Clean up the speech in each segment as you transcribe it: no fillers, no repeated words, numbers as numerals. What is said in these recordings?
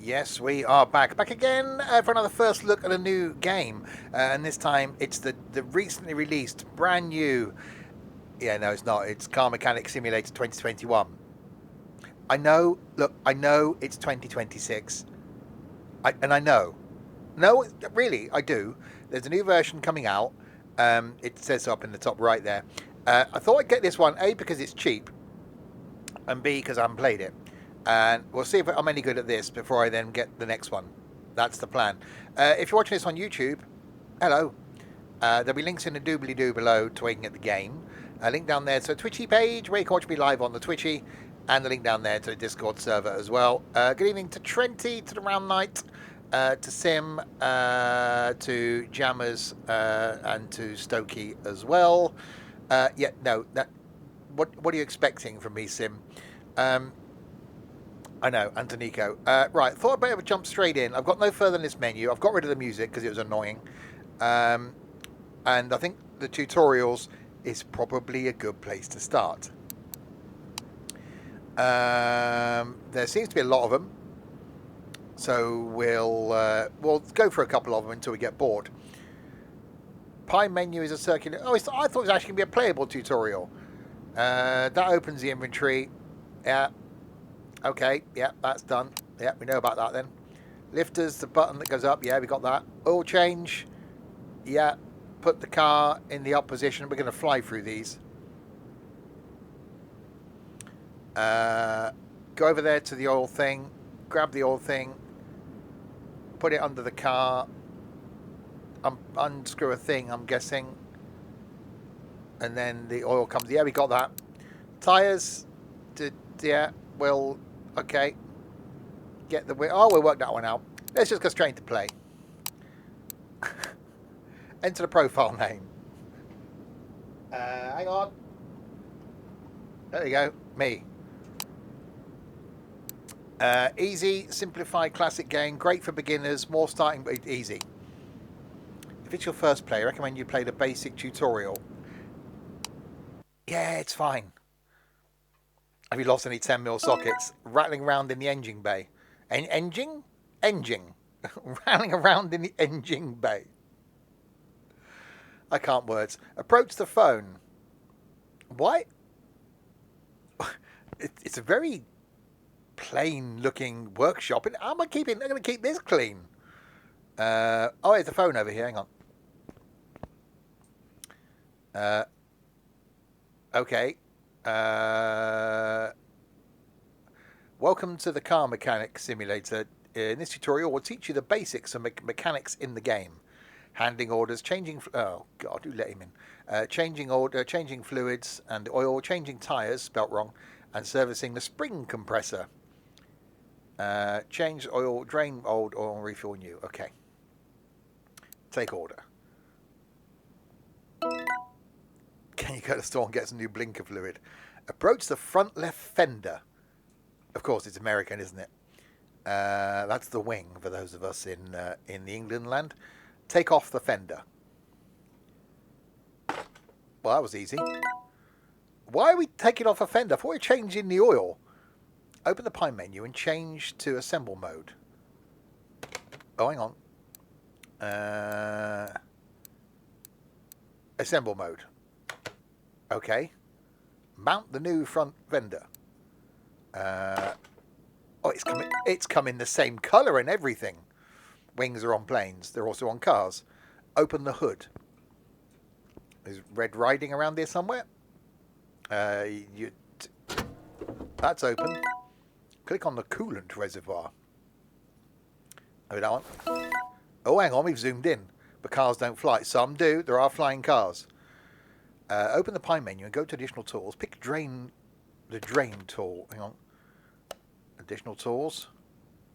Yes, we are back again for another first look at a new game, and this time it's the recently released, brand new. Yeah, no, it's not. It's Car Mechanic Simulator 2021. I know. Look, I know it's 2026. And I know. No, really, I do. There's a new version coming out. It says up in the top right there. I thought I'd get this one A because it's cheap, and B because I haven't played it. And we'll see if I'm any good at this before I then get the next one. That's the plan. If you're watching this on YouTube, hello. There'll be links in the doobly doo below to where you can get the game. A link down there to a Twitchy page where you can watch me live on the Twitchy, and the link down there to the Discord server as well. Good evening to Trenty, to the Round Knight, to Sim, to Jammers, and to Stokey as well. Yeah, no, what are you expecting from me, Sim? I know, Antonico. Right, thought I'd better jump straight in. I've got no further in this menu. I've got rid of the music because it was annoying. Um, and I think the tutorials is probably a good place to start. There seems to be a lot of them. So we'll go for a couple of them until we get bored. Pie menu is a circular... Oh, I thought it was actually going to be a playable tutorial. That opens the inventory. Yeah. Okay, yeah, that's done. Yeah, we know about that then. Lifters, the button that goes up. Yeah, we got that. Oil change. Yeah, put the car in the up position. We're going to fly through these. Go over there to the oil thing. Grab the oil thing. Put it under the car. Unscrew a thing, I'm guessing. And then the oil comes. Yeah, we got that. Tyres. Yeah, well, okay. Get the... Oh, we'll work that one out. Let's just go straight into play. Enter the profile name. Hang on. There you go. Me. Easy, simplified, classic game. Great for beginners. More starting, but easy. If it's your first play, I recommend you play the basic tutorial. Yeah, it's fine. Have you lost any 10mm sockets? Rattling around in the engine bay. Engine? Engine. Rattling around in the engine bay. I can't words. Approach the phone. Why? It's a very plain looking workshop. How am I keeping? I'm going to keep this clean. Oh, there's the phone over here. Hang on. Okay. Welcome to the Car Mechanic Simulator. In this tutorial, we'll teach you the basics of mechanics in the game. Handling orders, changing... Oh, God, who let him in? Changing fluids and oil, changing tyres, spelt wrong, and servicing the spring compressor. Change oil, drain old oil, and refuel new. Okay. Take order. Can you go to the store and get some new blinker fluid? Approach the front left fender. Of course, it's American, isn't it? That's the wing for those of us in the England land. Take off the fender. Well, that was easy. Why are we taking off a fender? I thought we were changing the oil. Open the pie menu and change to assemble mode. Oh, hang on. Assemble mode. Okay. Mount the new front fender. Oh, it's coming the same colour and everything. Wings are on planes. They're also on cars. Open the hood. Is Red Riding around here somewhere? That's open. Click on the coolant reservoir. Oh, that one. Oh, hang on. We've zoomed in. But cars don't fly. Some do. There are flying cars. Open the pie menu and go to additional tools. Pick the drain tool. Hang on. Additional tools.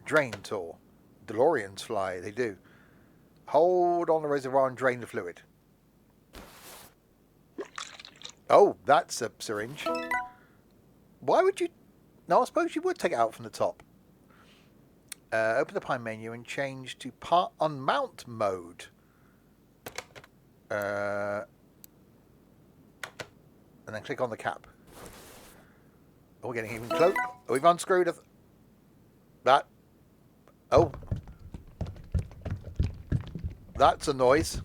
Drain tool. DeLoreans fly. They do. Hold on the reservoir and drain the fluid. Oh, that's a syringe. Why would you... No, I suppose you would take it out from the top. Open the pie menu and change to part on mount mode. And then click on the cap. Oh, we're getting even close. Oh, we've unscrewed that. Oh. That's a noise.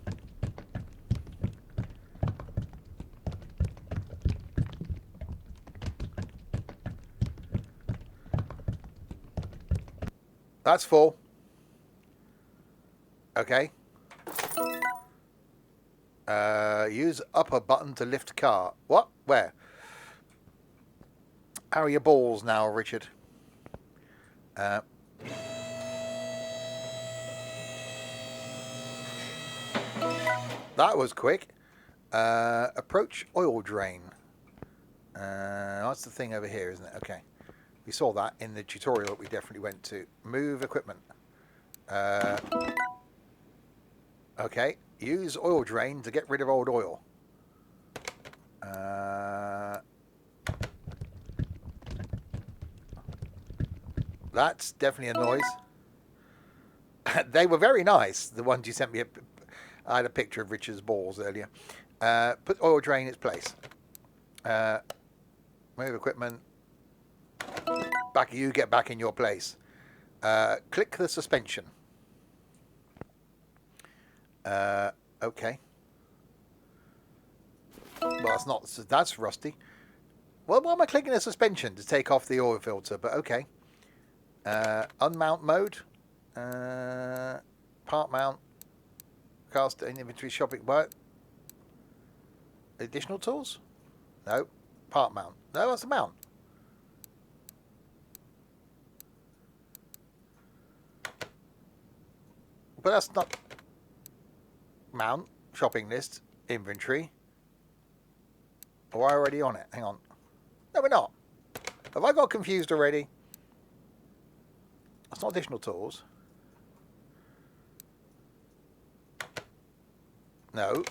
That's full. Okay. Use upper button to lift car. What? Where? How are your balls now, Richard? That was quick. Approach oil drain. That's the thing over here, isn't it? Okay. We saw that in the tutorial that we definitely went to. Move equipment. Okay. Use oil drain to get rid of old oil. That's definitely a noise. They were very nice, the ones you sent me. I had a picture of Richard's balls earlier. Put oil drain in its place. Move equipment. You get back in your place. Click the suspension. Okay. Well, that's rusty. Well, why am I clicking the suspension? To take off the oil filter, but okay. Unmount mode. Part mount. Cast in inventory shopping. What? Additional tools? No. Part mount. No, that's a mount. But that's not mount. Shopping list. Inventory. Oh, we're already on it. Hang on. No, we're not. Have I got confused already? That's not additional tools. No.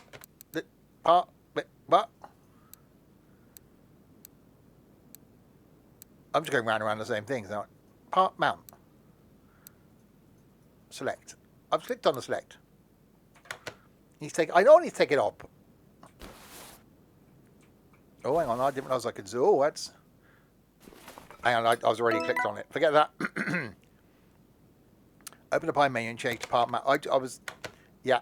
What? I'm just going round and round the same things now. Part mount. Select. I've clicked on the select. I don't need to take it off. Oh, hang on. I didn't realize I could zoom. Oh, that's... Hang on. I was already clicked on it. Forget that. Open the pie menu and change to part mount. I was... Yeah.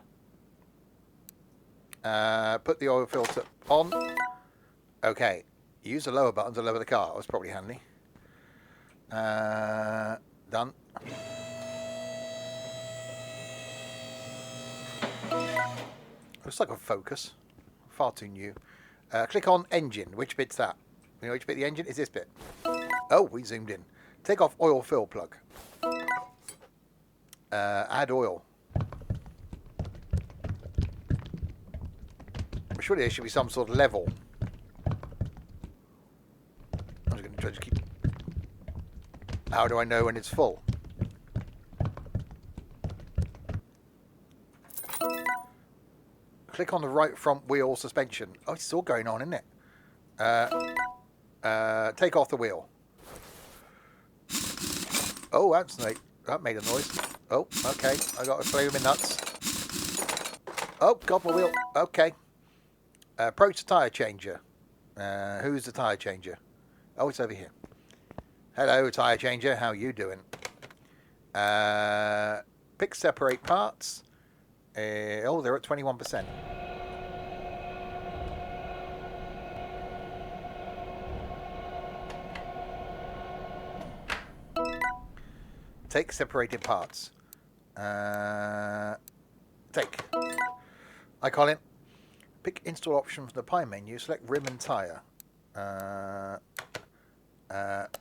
Put the oil filter on. Okay. Use the lower button to lower the car. That was probably handy. Done. Looks like a Focus. Far too new. Click on engine. Which bit's that? You know which bit of the engine is this bit? Oh, we zoomed in. Take off oil fill plug. Add oil. Surely there should be some sort of level. I'm just going to try to keep... How do I know when it's full? Click on the right front wheel suspension. Oh, it's all going on, isn't it? Take off the wheel. Oh, that made a noise. Oh, okay. I got to play with my nuts. Oh, got my wheel. Okay. Approach the tyre changer. Who's the tyre changer? Oh, it's over here. Hello, tyre changer. How you doing? Pick separate parts. Oh, they're at 21%. Take separated parts. Take. Hi, Colin. Pick install option from the pie menu. Select rim and tyre.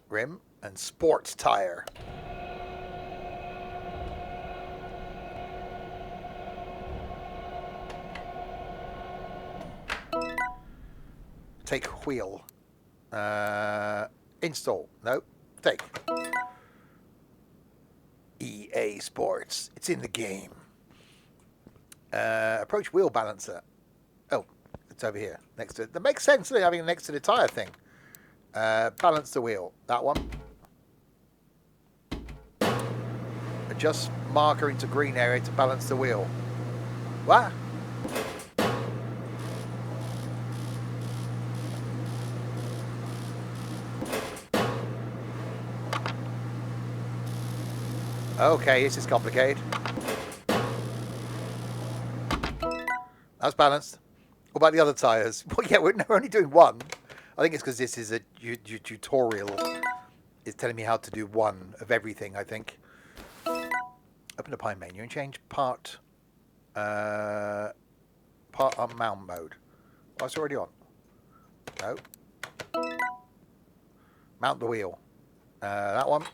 Rim and sports tyre. Take wheel. Install. No. Take. EA Sports. It's in the game. Approach wheel balancer. Oh, it's over here. Next to it. That makes sense, doesn't it, having it next to the tyre thing. Balance the wheel. That one. Adjust marker into green area to balance the wheel. What? Okay, this is complicated. That's balanced. What about the other tyres? Well, yeah, we're only doing one. I think it's because this is a tutorial. It's telling me how to do one of everything, I think. Open the Pine menu and change part on mount mode. Oh, it's already on. No. Mount the wheel. That one.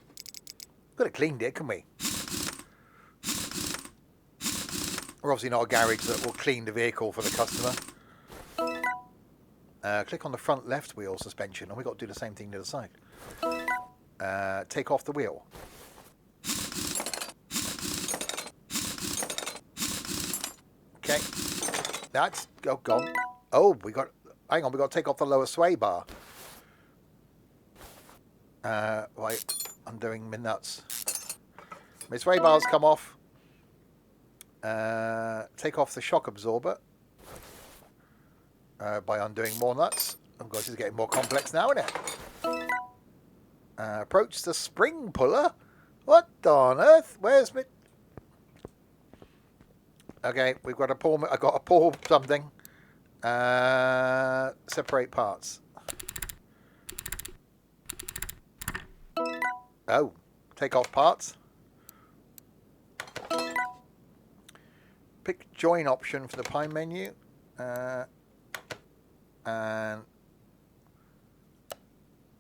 Could have cleaned it, couldn't we? We're obviously not a garage that will clean the vehicle for the customer. Click on the front left wheel suspension, and we've got to do the same thing to the side. Take off the wheel. Okay. That's gone. Oh, hang on, we got to take off the lower sway bar. Right, I'm doing my nuts. My sway bars come off. Take off the shock absorber by undoing more nuts. Oh gosh, this is getting more complex now, isn't it? Approach the spring puller. What on earth? Where's my... Okay, we've got to pull. I've got to pull something. Separate parts. Oh, take off parts. Pick join option for the Pine menu. And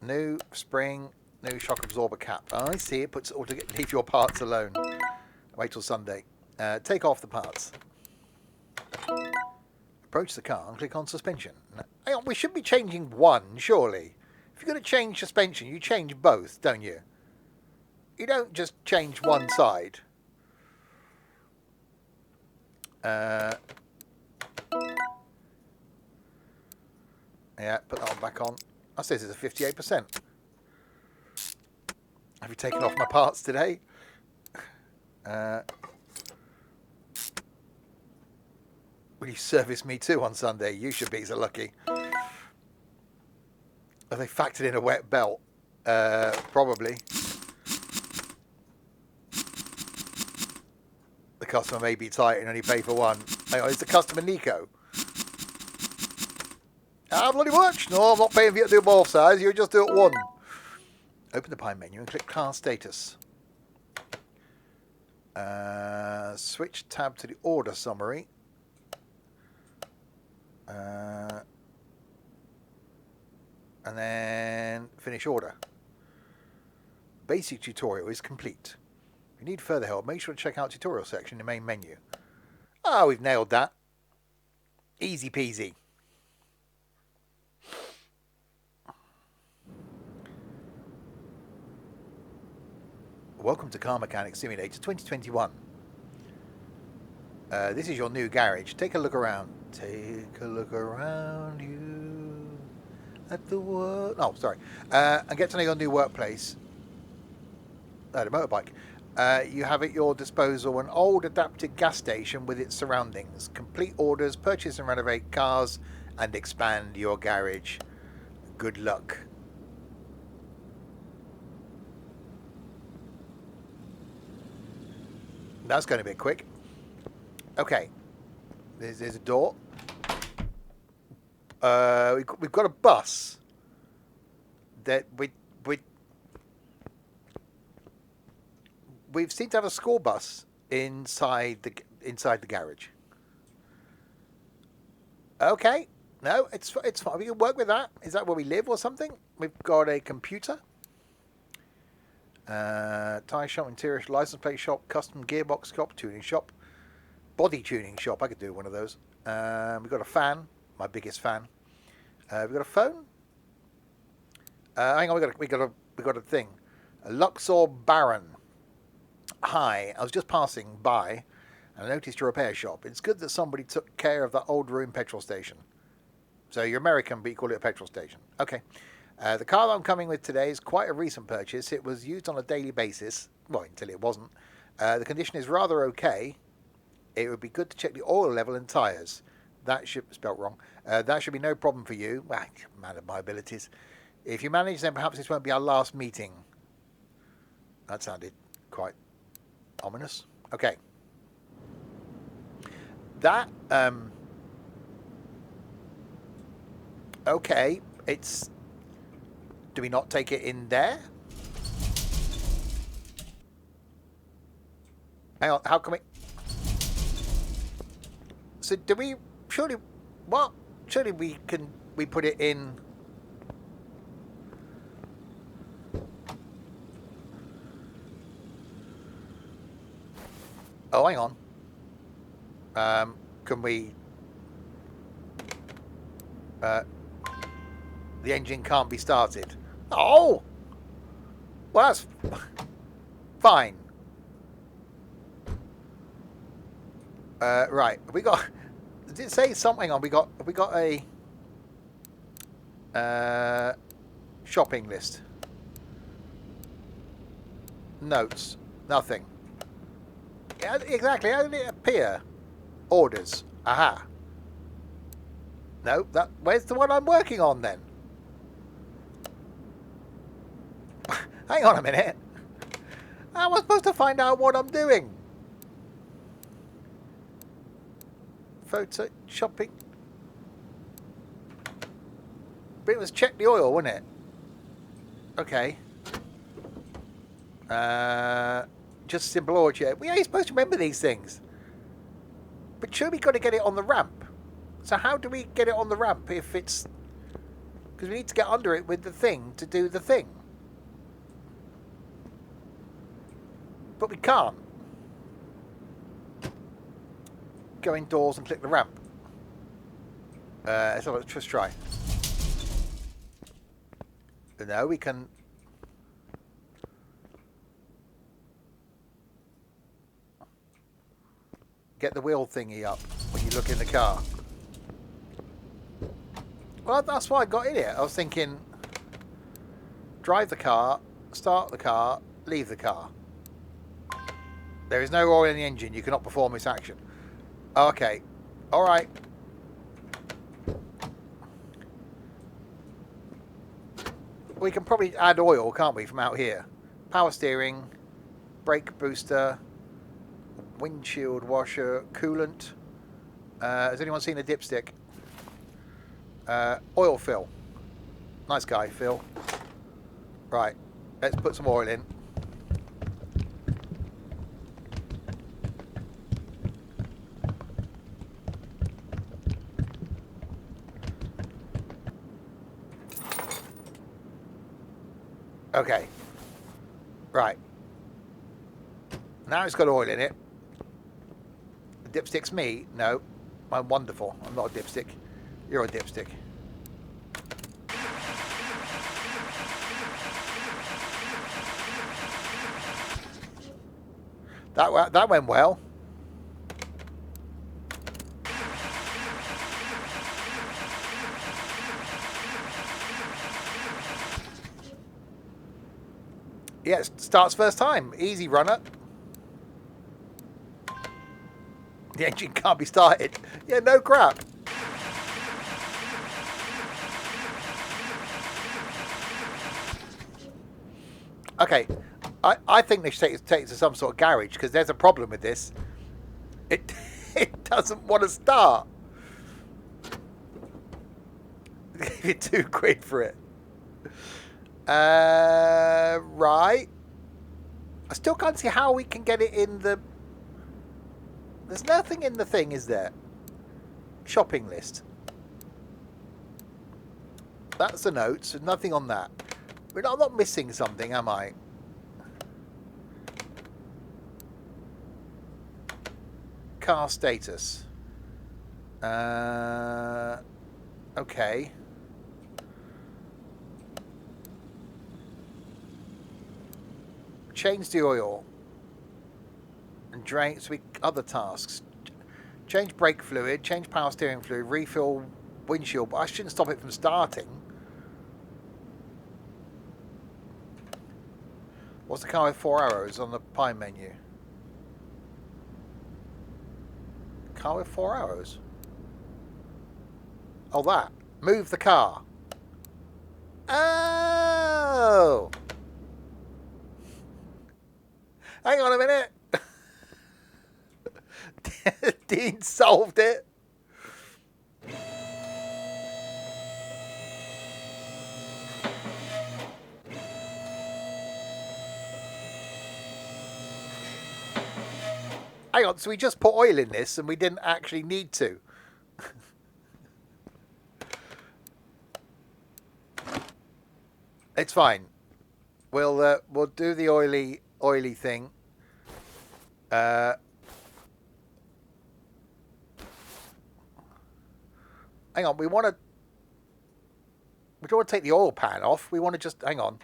new spring, new shock absorber cap. Oh, I see. It puts it all together. Leave your parts alone. Wait till Sunday. Take off the parts. Approach the car and click on suspension. Hang on, we should be changing one, surely. If you're going to change suspension, you change both, don't you? You don't just change one side. Yeah, put that one back on. I say this is a 58%. Have you taken off my parts today? Will you service me too on Sunday? You should be so lucky. Have they factored in a wet belt? Probably. The customer may be tight and only pay for one. Hang on, is the customer Nico? Ah, bloody much. No, I'm not paying for you to do both sides. You just do it one. Open the Pine menu and click car status. Switch tab to the order summary. And then finish order. Basic tutorial is complete. If you need further help, make sure to check out tutorial section in the main menu. Ah, we've nailed that. Easy peasy. Welcome to Car Mechanic Simulator 2021. This is your new garage. Take a look around. Take a look around you at the world. Oh, sorry. And get to know your new workplace. The motorbike. You have at your disposal an old adapted gas station with its surroundings. Complete orders, purchase and renovate cars, and expand your garage. Good luck. That's going to be quick. Okay. There's a door. We've got a bus that we seem to have a school bus inside the garage. Okay. No, it's fine. We can work with that. Is that where we live or something? We've got a computer. Tyre shop, interior license plate shop, custom gearbox shop, tuning shop, body tuning shop. I could do one of those. We've got a fan, my biggest fan. We've got a phone. Hang on, we got a thing. A Luxor Baron. Hi, I was just passing by and I noticed your repair shop. It's good that somebody took care of that old ruined petrol station. So you're American, but you call it a petrol station. Okay. The car that I'm coming with today is quite a recent purchase. It was used on a daily basis. Well, until it wasn't. The condition is rather okay. It would be good to check the oil level and tyres. That should... spelt wrong. That should be no problem for you. Well, man of my abilities. If you manage, then perhaps this won't be our last meeting. That sounded quite Ominous. Okay. That, okay, it's... Do we not take it in there? Hang on, how can we... So do we... Surely... What? Surely we can... We put it in... Oh, hang on. Can we... the engine can't be started. Oh! Well, that's... fine. Right. We got... Did it say something on? We got a... shopping list. Notes. Nothing. Yeah, exactly. How did it appear? Orders. Aha. No, that... Where's the one I'm working on then? Hang on a minute. How am I supposed to find out what I'm doing? Photo... Shopping... But it was check the oil, wasn't it? Okay. Just simple oil check. We ain't supposed to remember these things. But surely we've got to get it on the ramp. So how do we get it on the ramp if it's... Because we need to get under it with the thing to do the thing. But we can't. Go indoors and click the ramp. Let's just try. No, we can... Get the wheel thingy up when you look in the car. Well, that's why I got in it. I was thinking... Drive the car, start the car, leave the car. There is no oil in the engine. You cannot perform this action. Okay. Alright. We can probably add oil, can't we, from out here? Power steering, brake booster, windshield washer, coolant. Has anyone seen a dipstick? Oil fill. Nice guy, Phil. Right. Let's put some oil in. Okay. Right. Now it's got oil in it. The dipstick's me? No. I'm wonderful. I'm not a dipstick. You're a dipstick. That went well. Yeah, it starts first time. Easy runner. The engine can't be started. Yeah, no crap. Okay, I think they should take it to some sort of garage because there's a problem with this. It doesn't want to start. Give you £2 for it. Right. I still can't see how we can get it in the... There's nothing in the thing, is there? Shopping list. That's the notes. There's nothing on that. I'm not missing something, am I? Car status. Okay. Change the oil. And drain. So other tasks. Change brake fluid. Change power steering fluid. Refill windshield. But I shouldn't stop it from starting. What's the car with 4 arrows on the pie menu? Car with 4 arrows? Oh, that. Move the car. Oh! Hang on a minute. Dean solved it. Hang on, so we just put oil in this and we didn't actually need to. It's fine. We'll do the oily thing. Hang on, we don't want to take the oil pan off. We want to just hang on.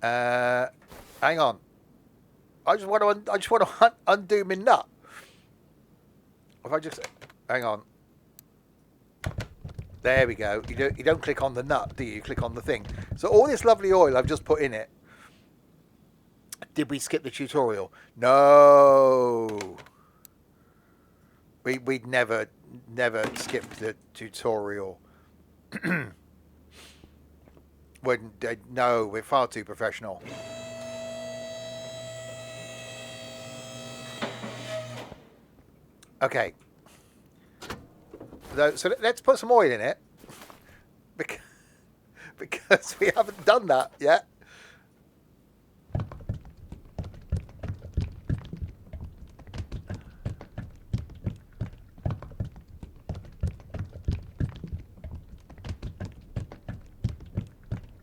Hang on. I just want to undo my nut. If I just hang on. There we go. You don't click on the nut, do you? You click on the thing. So all this lovely oil I've just put in it. Did we skip the tutorial? No. We'd never skipped the tutorial. No, we're far too professional. Okay. So let's put some oil in it. Because we haven't done that yet.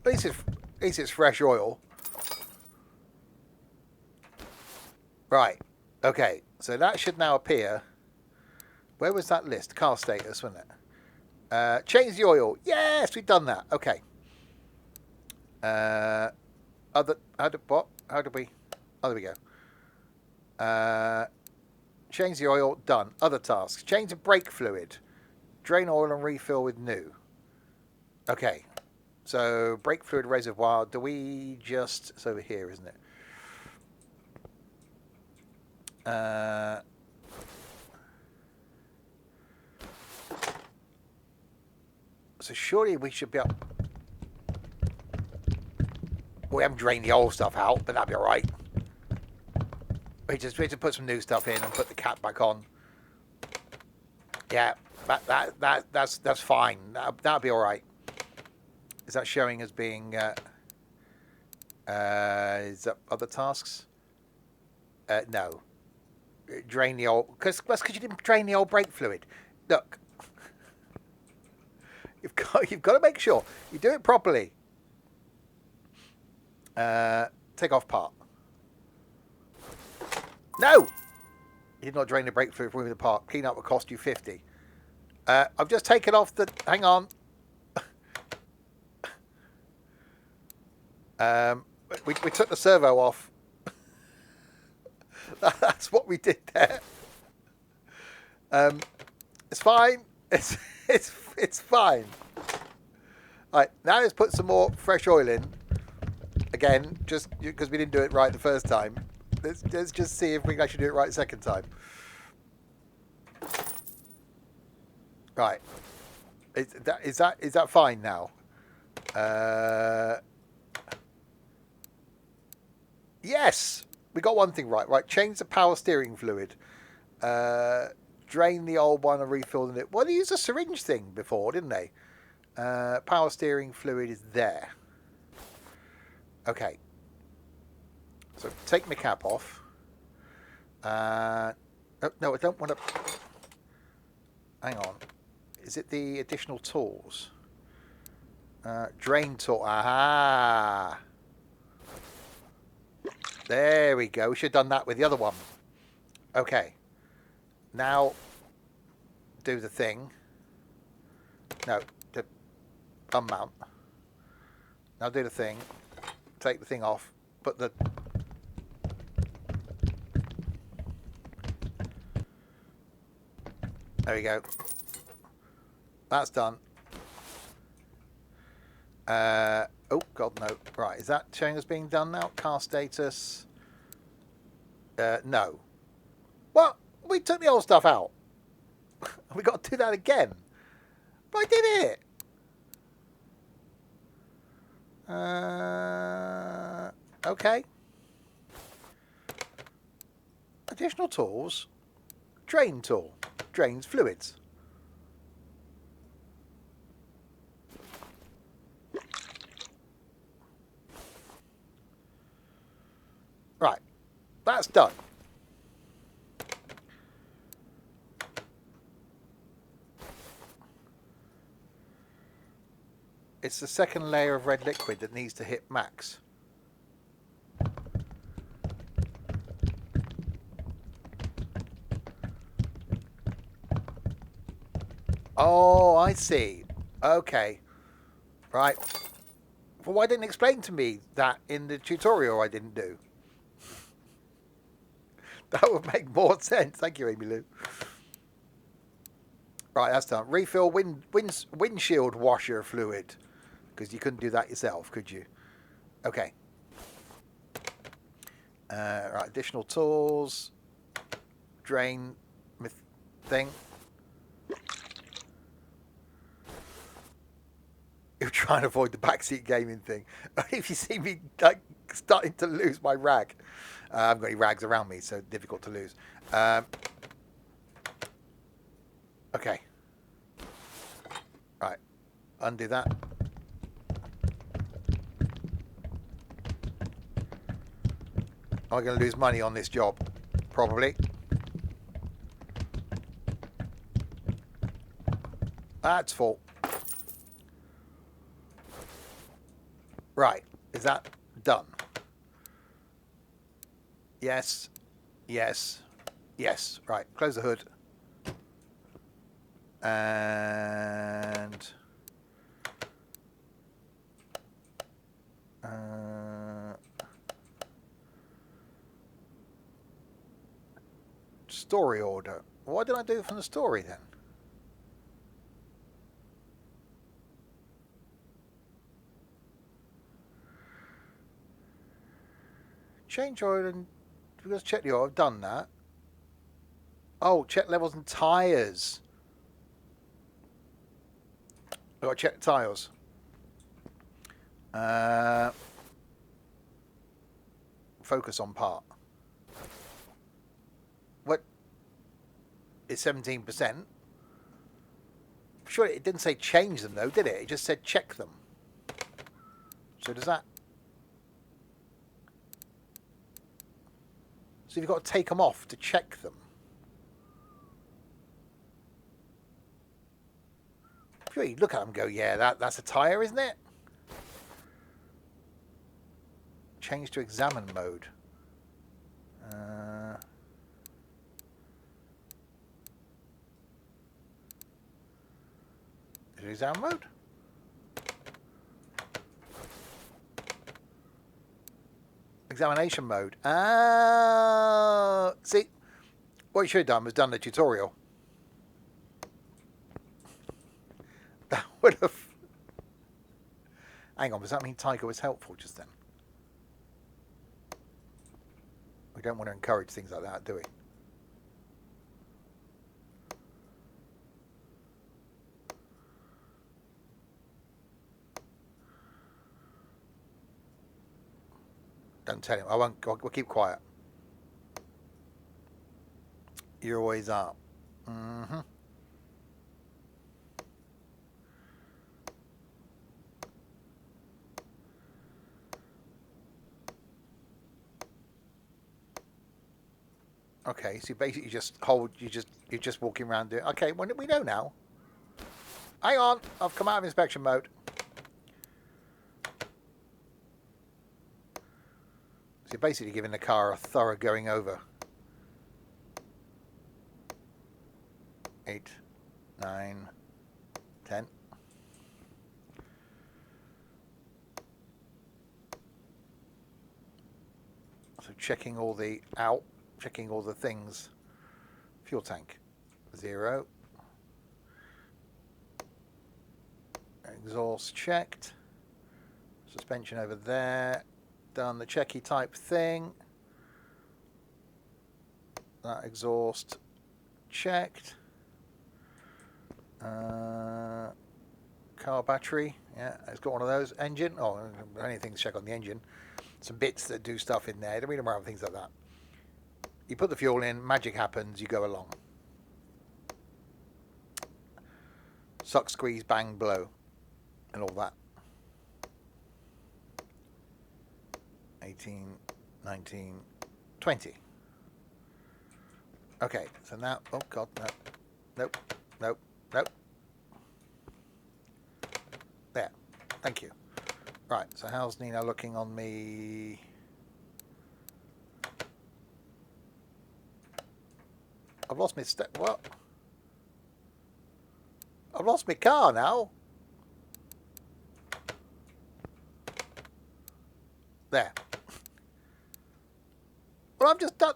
At least it's fresh oil. Right. Okay. So that should now appear. Where was that list? Car status, wasn't it? Change the oil. Yes, we've done that. Okay. How did we? Oh, there we go. Change the oil. Done. Other tasks. Change the brake fluid. Drain oil and refill with new. Okay. So brake fluid reservoir. Do we just? It's over here, isn't it? So surely we should be up. We haven't drained the old stuff out, but that'd be all right. We just put some new stuff in and put the cap back on. Yeah, that's fine. That'll be all right. Is that showing as being? Is that other tasks? No. Drain the old because you didn't drain the old brake fluid. Look, you've got to make sure you do it properly. Take off part. No, you did not drain the brake fluid from the part. Clean up will cost you 50. I've just taken off the. Hang on. We took the servo off. That's what we did there. It's fine. It's fine. Right, now let's put some more fresh oil in. Again, just because we didn't do it right the first time. Let's just see if we can actually do it right the second time. Right. Is that fine now? Yes, we got one thing right. Right, change the power steering fluid. Drain the old one and refill it. Well, they used a syringe thing before, didn't they? Power steering fluid is there. Okay. So take my cap off. No, I don't want to. Hang on. Is it the additional tools? Drain tool. Aha. There we go. We should have done that with the other one. Okay. Now, do the thing. No, the unmount. Now do the thing. Take the thing off. Put the... There we go. That's done. Oh, God, no. Right, is that showing as being done now? Car status. No. What? We took the old stuff out. We got to do that again. But I did it. Okay. Additional tools. Drain tool. Drains fluids. Right. That's done. It's the second layer of red liquid that needs to hit max. Oh, I see. Okay. Right. Well, why didn't explain to me that in the tutorial I didn't do? That would make more sense. Thank you, Amy Lou. Right, that's done. Refill windshield washer fluid. Because you couldn't do that yourself, could you? Okay. Right, additional tools. Drain thing. You're trying to avoid the backseat gaming thing. If you see me like starting to lose my rag. I haven't got any rags around me, so difficult to lose. Okay. Right. Undo that. Am I going to lose money on this job? Probably. That's full. Right. Is that done? Yes. Yes. Yes. Right. Close the hood. And... story order. What did I do from the story then? Change oil and let's check the oil. I've done that. Oh, check levels and tyres. I've got to check the tyres. Focus on part. What? It's 17%. Sure, it didn't say change them though, did it? It just said check them. So does that... So you've got to take them off to check them. Sure, you look at them and go, yeah, that's a tyre, isn't it? Change to examine mode. Is it examine mode? Examination mode. See, what you should have done was done the tutorial. That would have... Hang on, does that mean Tiger was helpful just then? We don't want to encourage things like that, do we? Don't tell him. I won't. We'll keep quiet. You always are. Mm-hmm. Okay, so you basically just hold. You're just walking around doing. Okay, when we know now. Hang on, I've come out of inspection mode. So you're basically giving the car a thorough going over. 8, 9, 10. So checking all the checking all the things. Fuel tank, 0. Exhaust checked. Suspension over there. Done the checky type thing. That exhaust checked. Car battery, yeah, it's got one of those. Engine, oh, anything to check on the engine. Some bits that do stuff in there. Don't read them around things like that. You put the fuel in, magic happens, you go along. Suck, squeeze, bang, blow, and all that. 18, 19, 20. Okay, so now, oh god, no. Nope, nope, nope. There, thank you. Right, so how's Nina looking on me? I've lost my step. What? I've lost my car now. There. Well, I've just done.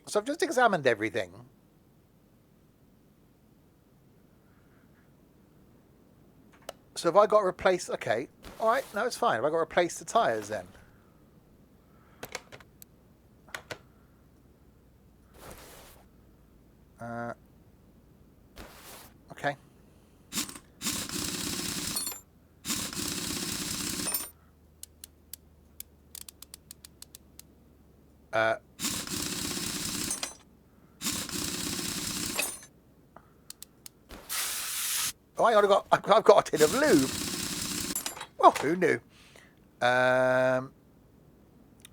So I've just examined everything. So have I got to replace... Okay. All right. No, it's fine. Have I got to replace the tyres then? Okay. Oh, I've got a tin of lube. Oh, who knew?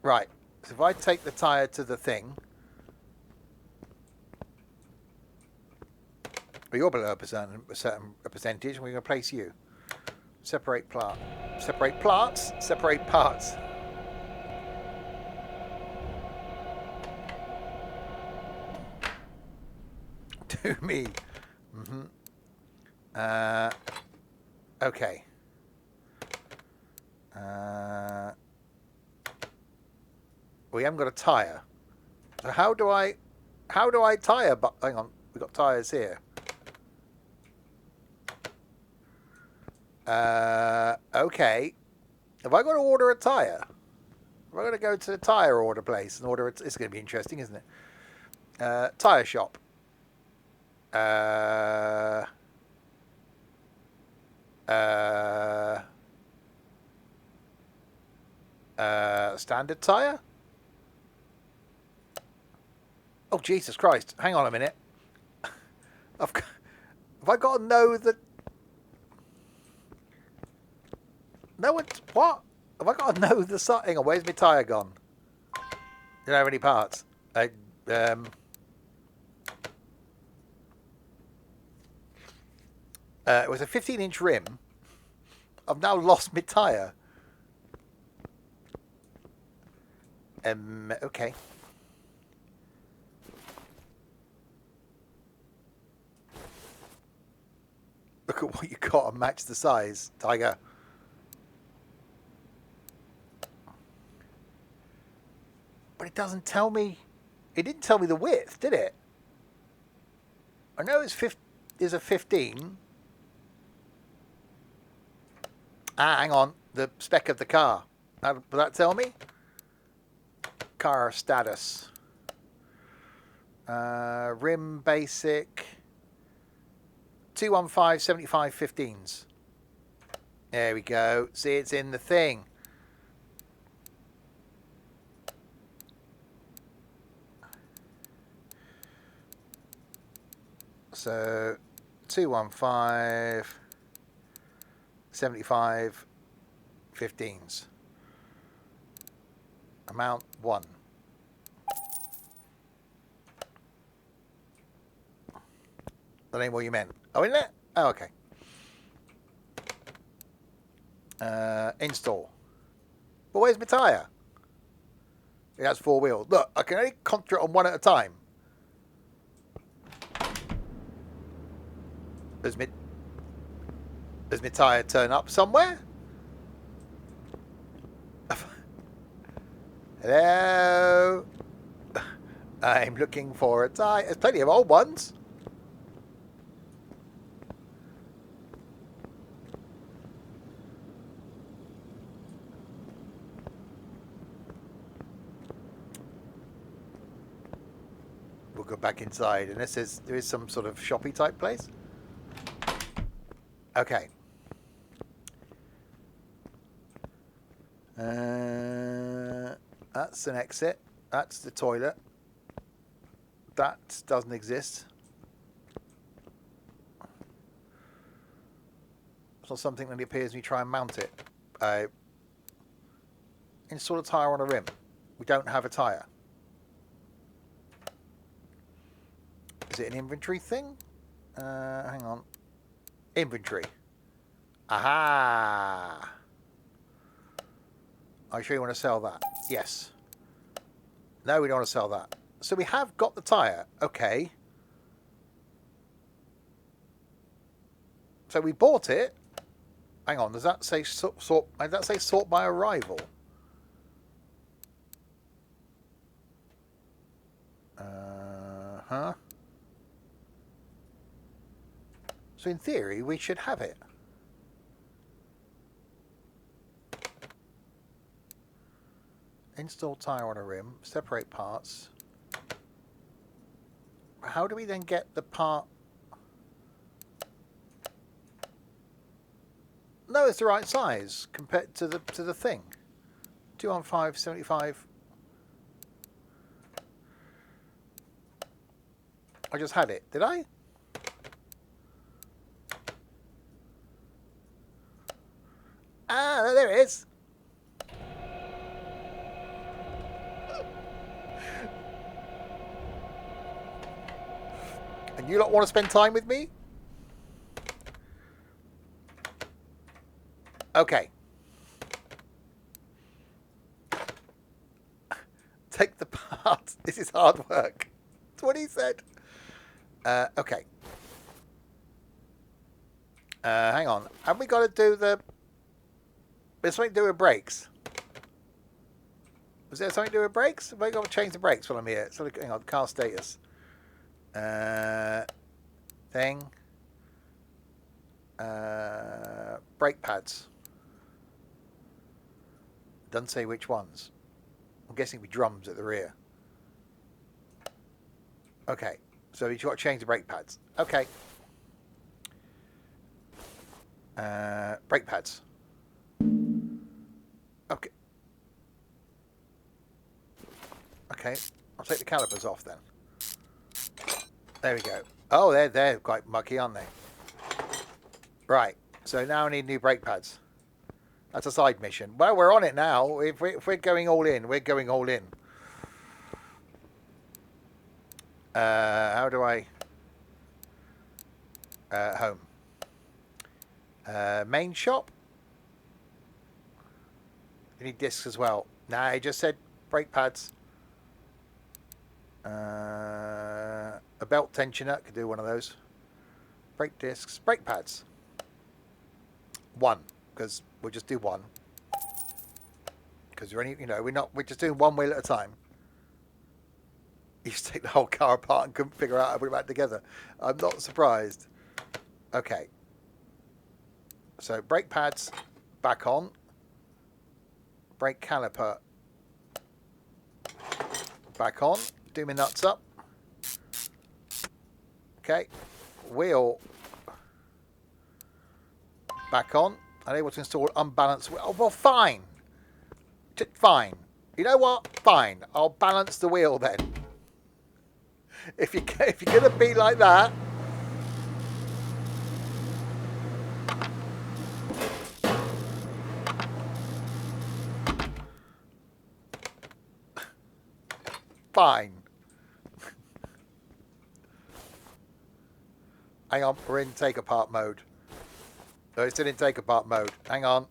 Right. So if I take the tyre to the thing, well, you're below a certain percentage, and we're going to place you. Separate plant. Separate plants. Separate parts. To me. Mm-hmm. Okay. We haven't got a tyre. So how do I tyre? But hang on, we've got tyres here. Okay. Have I got to order a tyre? Have I got to go to the tyre order place and order it? It's going to be interesting, isn't it? Tyre shop. Standard tyre? Oh, Jesus Christ. Hang on a minute. Have I got to know that... No, it's... What? Have I got to know the... Hang on, where's my tyre gone? Don't have any parts. It was a 15-inch rim. I've now lost my tyre. Okay. Look at what you got and match the size, Tiger. But it doesn't tell me... It didn't tell me the width, did it? I know it's a 15. Ah, hang on. The spec of the car. Will that tell me? Car status. Rim basic. 215 75 15s. There we go. See, it's in the thing. So 215 75 15s. Amount 1. That ain't what you meant. Oh, isn't it? Oh, okay. Install. But where's my tyre? It has 4 wheels. Look, I can only concentrate on one at a time. Does my tyre turn up somewhere? Hello? I'm looking for a tyre. There's plenty of old ones. We'll go back inside, and there is some sort of shoppy type place. Okay. That's an exit. That's the toilet. That doesn't exist. It's not something that appears when you try and mount it. Install a tyre on a rim. We don't have a tyre. Is it an inventory thing? Hang on. Inventory. Aha! Are you sure you want to sell that? Yes. No, we don't want to sell that. So we have got the tyre. Okay. So we bought it. Hang on. Does that say sort? Does that say sort by arrival? Huh. So in theory, we should have it. Install tyre on a rim. Separate parts. How do we then get the part? No, it's the right size compared to the thing. 215, 75. I just had it. Did I? Ah, there it is. And you lot want to spend time with me? Okay. Take the part. This is hard work. That's what he said. Okay. Hang on. Have we got to do the... There's something to do with brakes. Was there something to do with brakes? Have I got to change the brakes while I'm here? So, hang on. Car status. Thing. Brake pads. Doesn't say which ones. I'm guessing it'd be drums at the rear. Okay. So you've got to change the brake pads. Okay. Brake pads. Okay. Okay. I'll take the calipers off then. There we go. Oh, they're quite mucky, aren't they? Right. So now I need new brake pads. That's a side mission. Well, we're on it now. If we're going all in, we're going all in. How do I... home. Main shop. You need discs as well. Nah, I just said brake pads. A belt tensioner. Could do one of those. Brake discs. Brake pads. One. Because we'll just do one. Because we're only, we're just doing one wheel at a time. You used to take the whole car apart and couldn't figure out how to put it back together. I'm not surprised. Okay. So brake pads back on. Brake caliper back on. Do my nuts up. Okay. Wheel back on. Unable to install unbalanced wheel. Oh, well, fine. Fine. You know what? Fine. I'll balance the wheel then. If you're going to be like that. Fine. Hang on, we're in take apart mode. No, it's still in take apart mode. Hang on.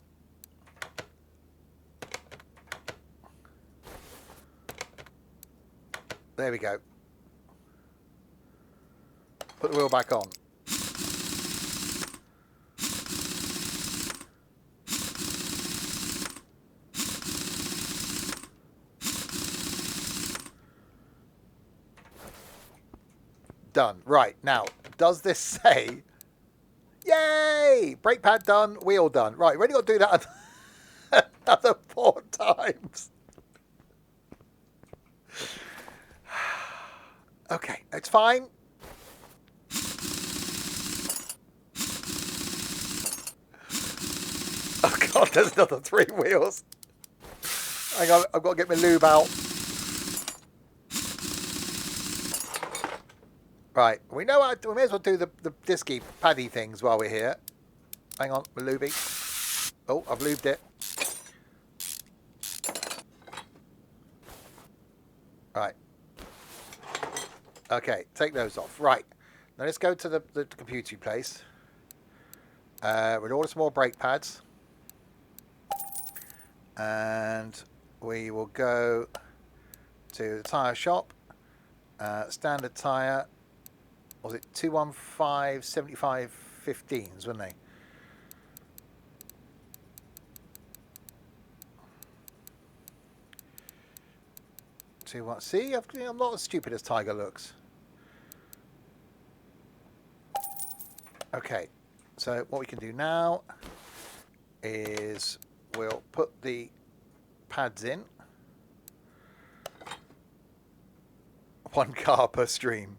There we go. Put the wheel back on. Done. Right, now, does this say... Yay! Brake pad done, wheel done. Right, we've only got to do that another 4 times. Okay, it's fine. Oh God, there's another 3 wheels. Hang on, I've got to get my lube out. Right, we know how to, we may as well do the disky paddy things while we're here. Hang on, my lubey. Oh, I've lubed it. Right. Okay, take those off. Right. Now let's go to the computer place. We'll order some more brake pads. And we will go to the tyre shop. Standard tyre. Was it 215 75 15s, weren't they? See, I'm not as stupid as Tiger looks. Okay, so what we can do now is we'll put the pads in. 1 car per stream.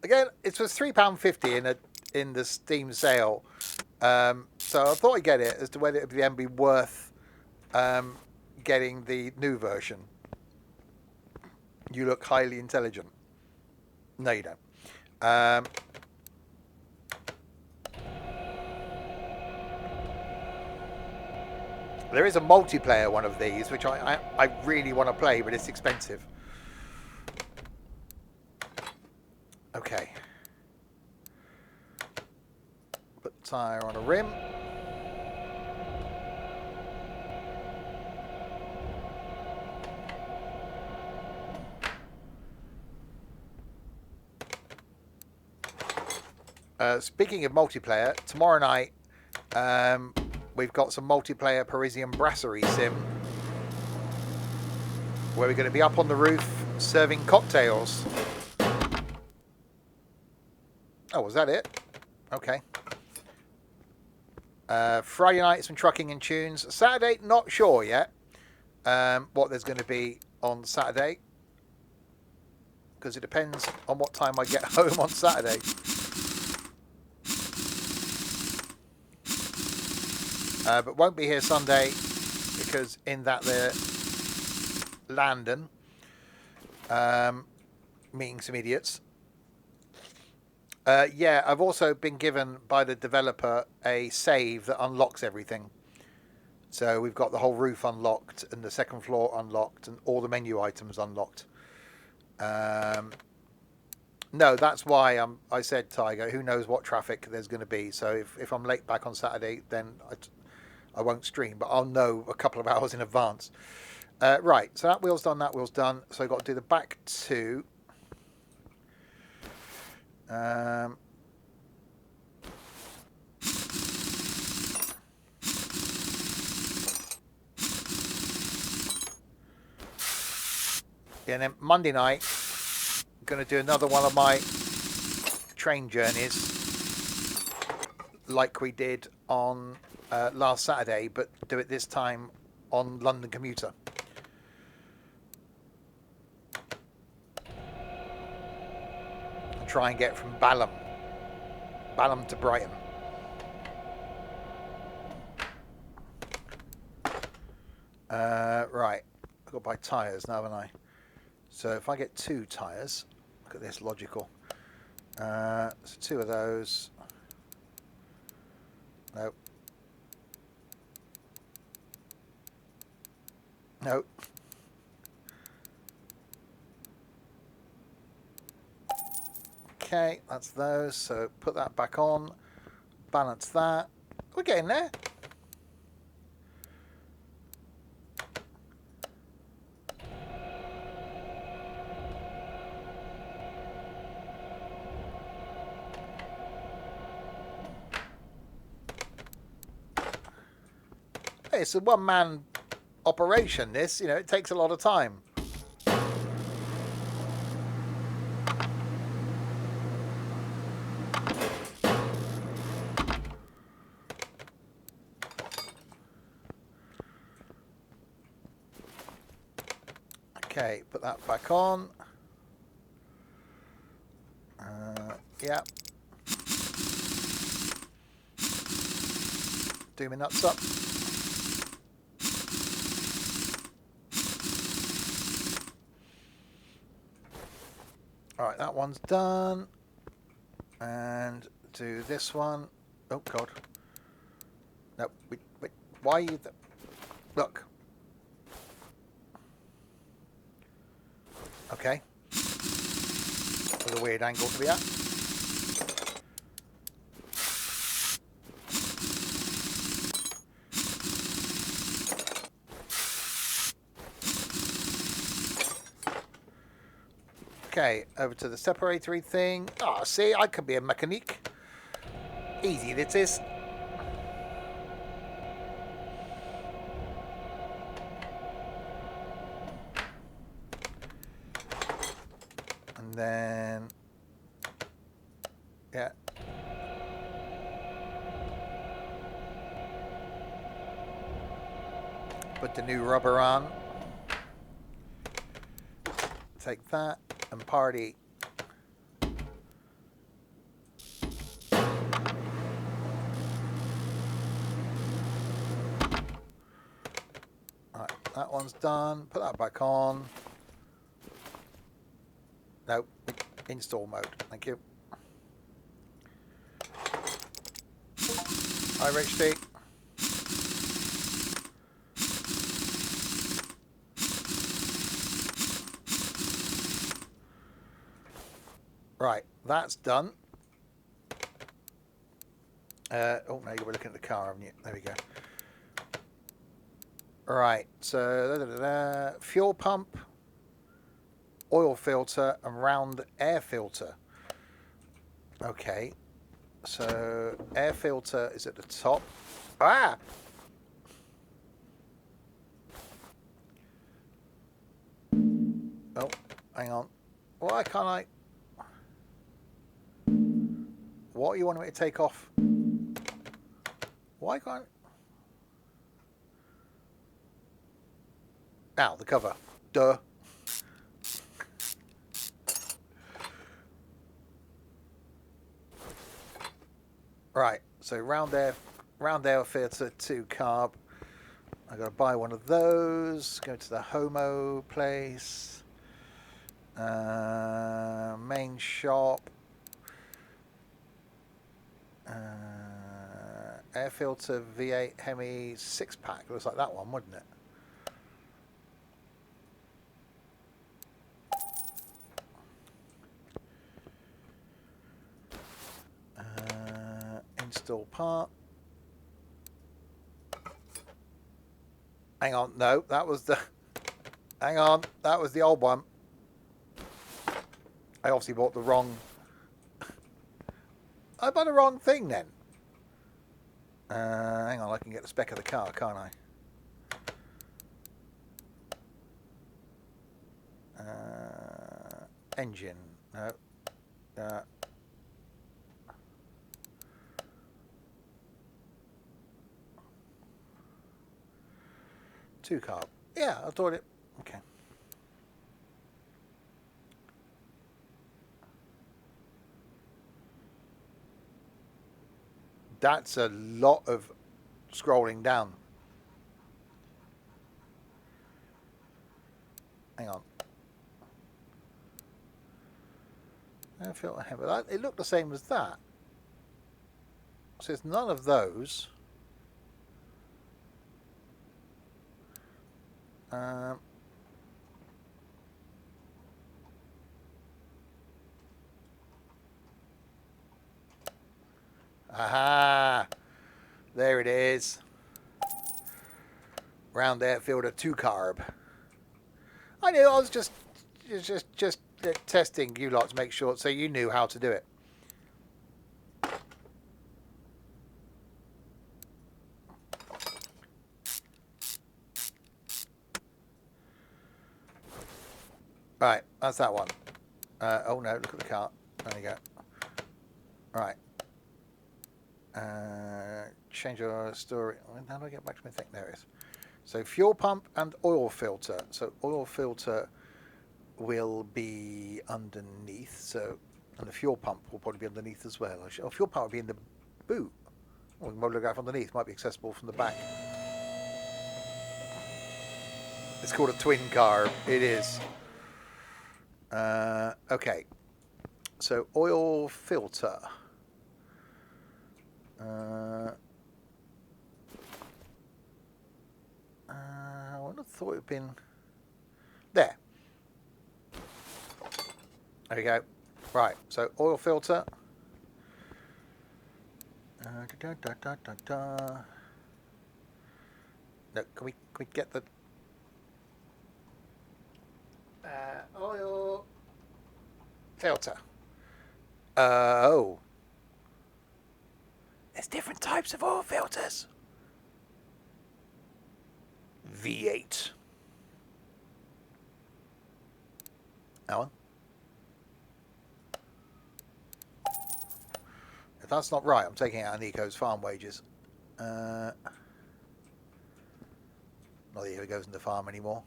Again, it was £3.50 in the Steam sale, so I thought I'd get it as to whether it would then be worth getting the new version. You look highly intelligent. No, you don't. There is a multiplayer one of these, which I really want to play, but it's expensive. Okay. Put the tyre on a rim. Speaking of multiplayer, tomorrow night we've got some multiplayer Parisian Brasserie sim where we're going to be up on the roof serving cocktails. Oh, was that it? Okay. Friday night, some trucking and tunes. Saturday, not sure yet what there's going to be on Saturday, because it depends on what time I get home on Saturday. But won't be here Sunday because in that they're London meeting some idiots. Yeah, I've also been given by the developer a save that unlocks everything. So we've got the whole roof unlocked and the second floor unlocked and all the menu items unlocked. No, that's why I said, Tiger, who knows what traffic there's going to be. So if I'm late back on Saturday, then I won't stream, but I'll know a couple of hours in advance. Right, so that wheel's done, that wheel's done. So I've got to do the back two. Yeah, and then Monday night, I'm going to do another one of my train journeys like we did on last Saturday, but do it this time on London Commuter. And try and get from Balham to Brighton. Right, I've got to buy tyres now, haven't I? So if I get 2 tyres, look at this, logical. So 2 of those. Nope. Nope. Okay, that's those. So put that back on. Balance that. We're getting there. Hey, it's a one-man operation, this. You know, it takes a lot of time. Okay, put that back on. Yeah. Do my nuts up. All right, that one's done. And do this one. Oh, God. No, wait. Why are you... Look. Okay. With a weird angle to be at. Okay, over to the separatory thing. Oh, see, I could be a mechanic. Easy this is. And then... Yeah. Put the new rubber on. Take that and party. Alright, that one's done. Put that back on. Nope. Install mode. Thank you. Hi, Rich D. Right, that's done. Oh, no, you were looking at the car, haven't you? There we go. Right, so fuel pump, oil filter, and round air filter. Okay, so air filter is at the top. Ah! Oh, hang on. Why can't I? What do you want me to take off? Why can't... Now, the cover. Duh. Right, so round air filter 2 carb. I gotta buy one of those. Go to the Homo place. Main shop. Air filter V8 Hemi 6-pack. Looks like that one, wouldn't it? Install part. Hang on, no, that was the... Hang on, that was the old one. I obviously bought the wrong... I bought the wrong thing then. Hang on, I can get the spec of the car, can't I? Engine, no. 2 carb. Yeah, I thought it... Okay. That's a lot of scrolling down. Hang on. I feel heavy. It looked the same as that. So it's none of those. Aha! There it is. Round air filter 2 carb. I knew. I was just testing you lot to make sure, so you knew how to do it. Right, that's that one. Oh no, look at the car. There you go. Right. Change your story. How do I get back to my thing? There it is. So fuel pump and oil filter. So oil filter will be underneath. So, and the fuel pump will probably be underneath as well. Oh, fuel pump will be in the boot. Or the monograph underneath might be accessible from the back. It's called a twin carb. It is. Okay. So oil filter. I would have thought it had been there. There we go. Right. So oil filter. No, can we get the oil filter? Oh, there's different types of oil filters. V8. Alan? If that's not right, I'm taking out Nico's farm wages. Not that he ever goes into farm anymore.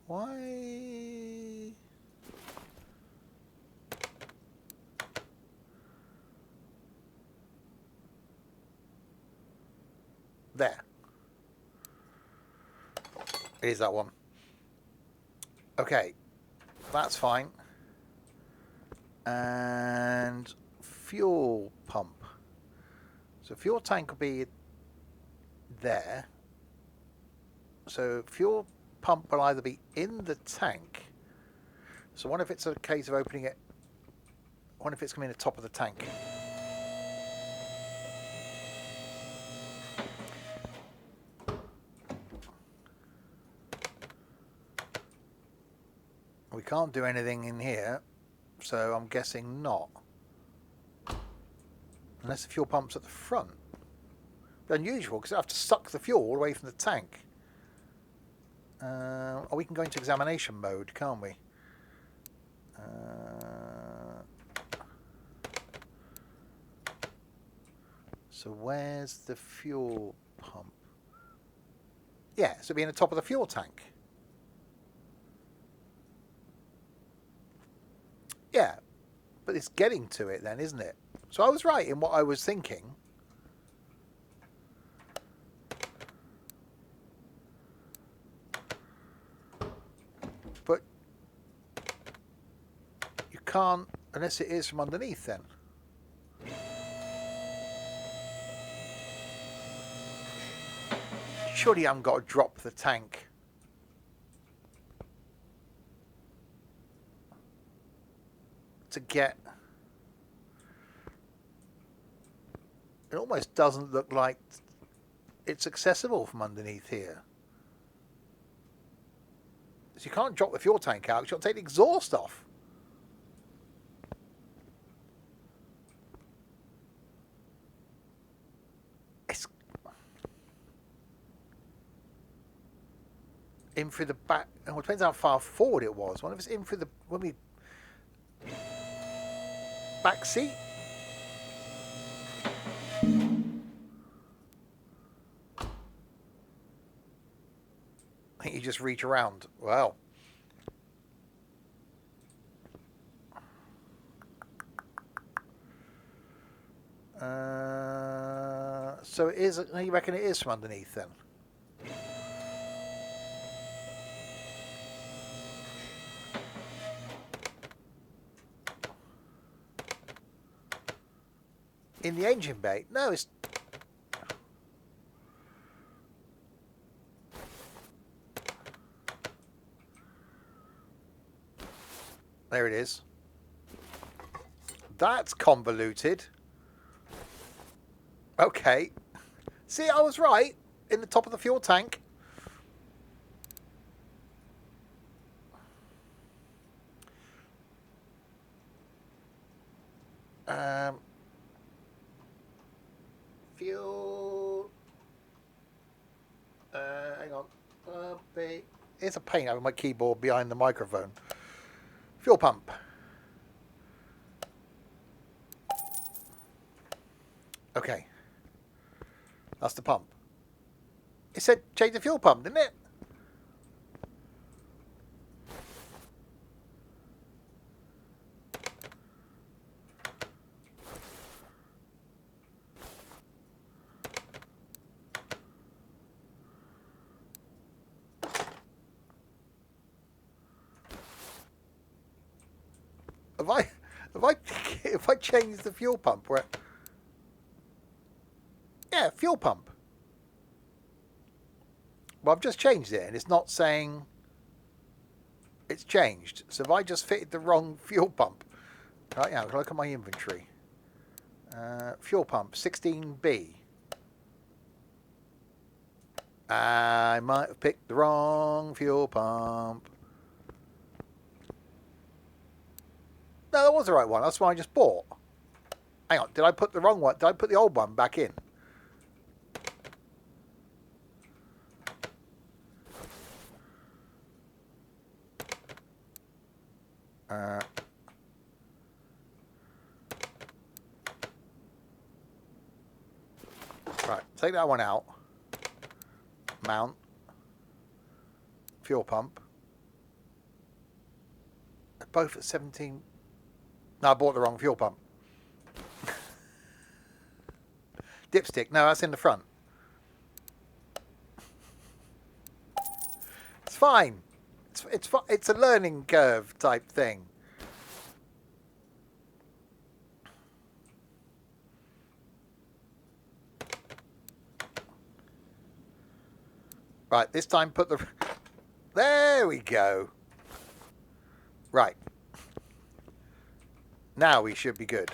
Why? There. It is that one. Okay. That's fine. And fuel pump. So fuel tank will be there. So fuel pump will either be in the tank. So what if it's a case of opening it? What if it's coming in the top of the tank? We can't do anything in here, so I'm guessing not. Unless the fuel pump's at the front. But unusual, because I have to suck the fuel away from the tank. Oh, we can go into examination mode, can't we? So where's the fuel pump? Yeah, so it'll be in the top of the fuel tank. Yeah, but it's getting to it then, isn't it? So I was right in what I was thinking. But you can't, unless it is from underneath then. Surely I haven't got to drop the tank. To get... It almost doesn't look like it's accessible from underneath here. So you can't drop the fuel tank out, because you'll take the exhaust off. It's in through the back. Well, it depends how far forward it was. What if it's in through the... when we... back seat? I think you just reach around. Wow. So it is. You reckon it is from underneath then? In the engine bay? No, it's... There it is. That's convoluted. Okay. See, I was right. In the top of the fuel tank. Fuel... hang on. It's a pain having my keyboard behind the microphone. Fuel pump. Okay. That's the pump. It said change the fuel pump, didn't it? Have I, have I, if I change the fuel pump? Where? Yeah, fuel pump. Well, I've just changed it, and it's not saying it's changed. So have I just fitted the wrong fuel pump? Right, yeah, look at my inventory. Fuel pump, 16B. I might have picked the wrong fuel pump. No, that was the right one. That's the one I just bought. Hang on, did I put the wrong one? Did I put the old one back in? Right, take that one out. Mount. Fuel pump. They're both at 17. No, I bought the wrong fuel pump. Dipstick. No, that's in the front. It's fine. It's a learning curve type thing. Right, this time put the... There we go. Right. Now we should be good.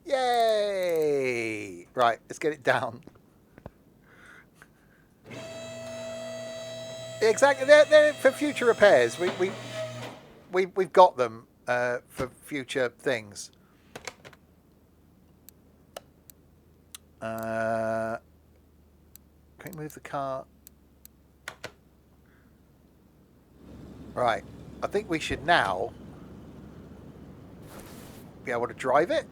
Yay! Right, let's get it down. Exactly, they're for future repairs. We've got them for future things. Can we move the car? Right, I think we should now be able to drive it.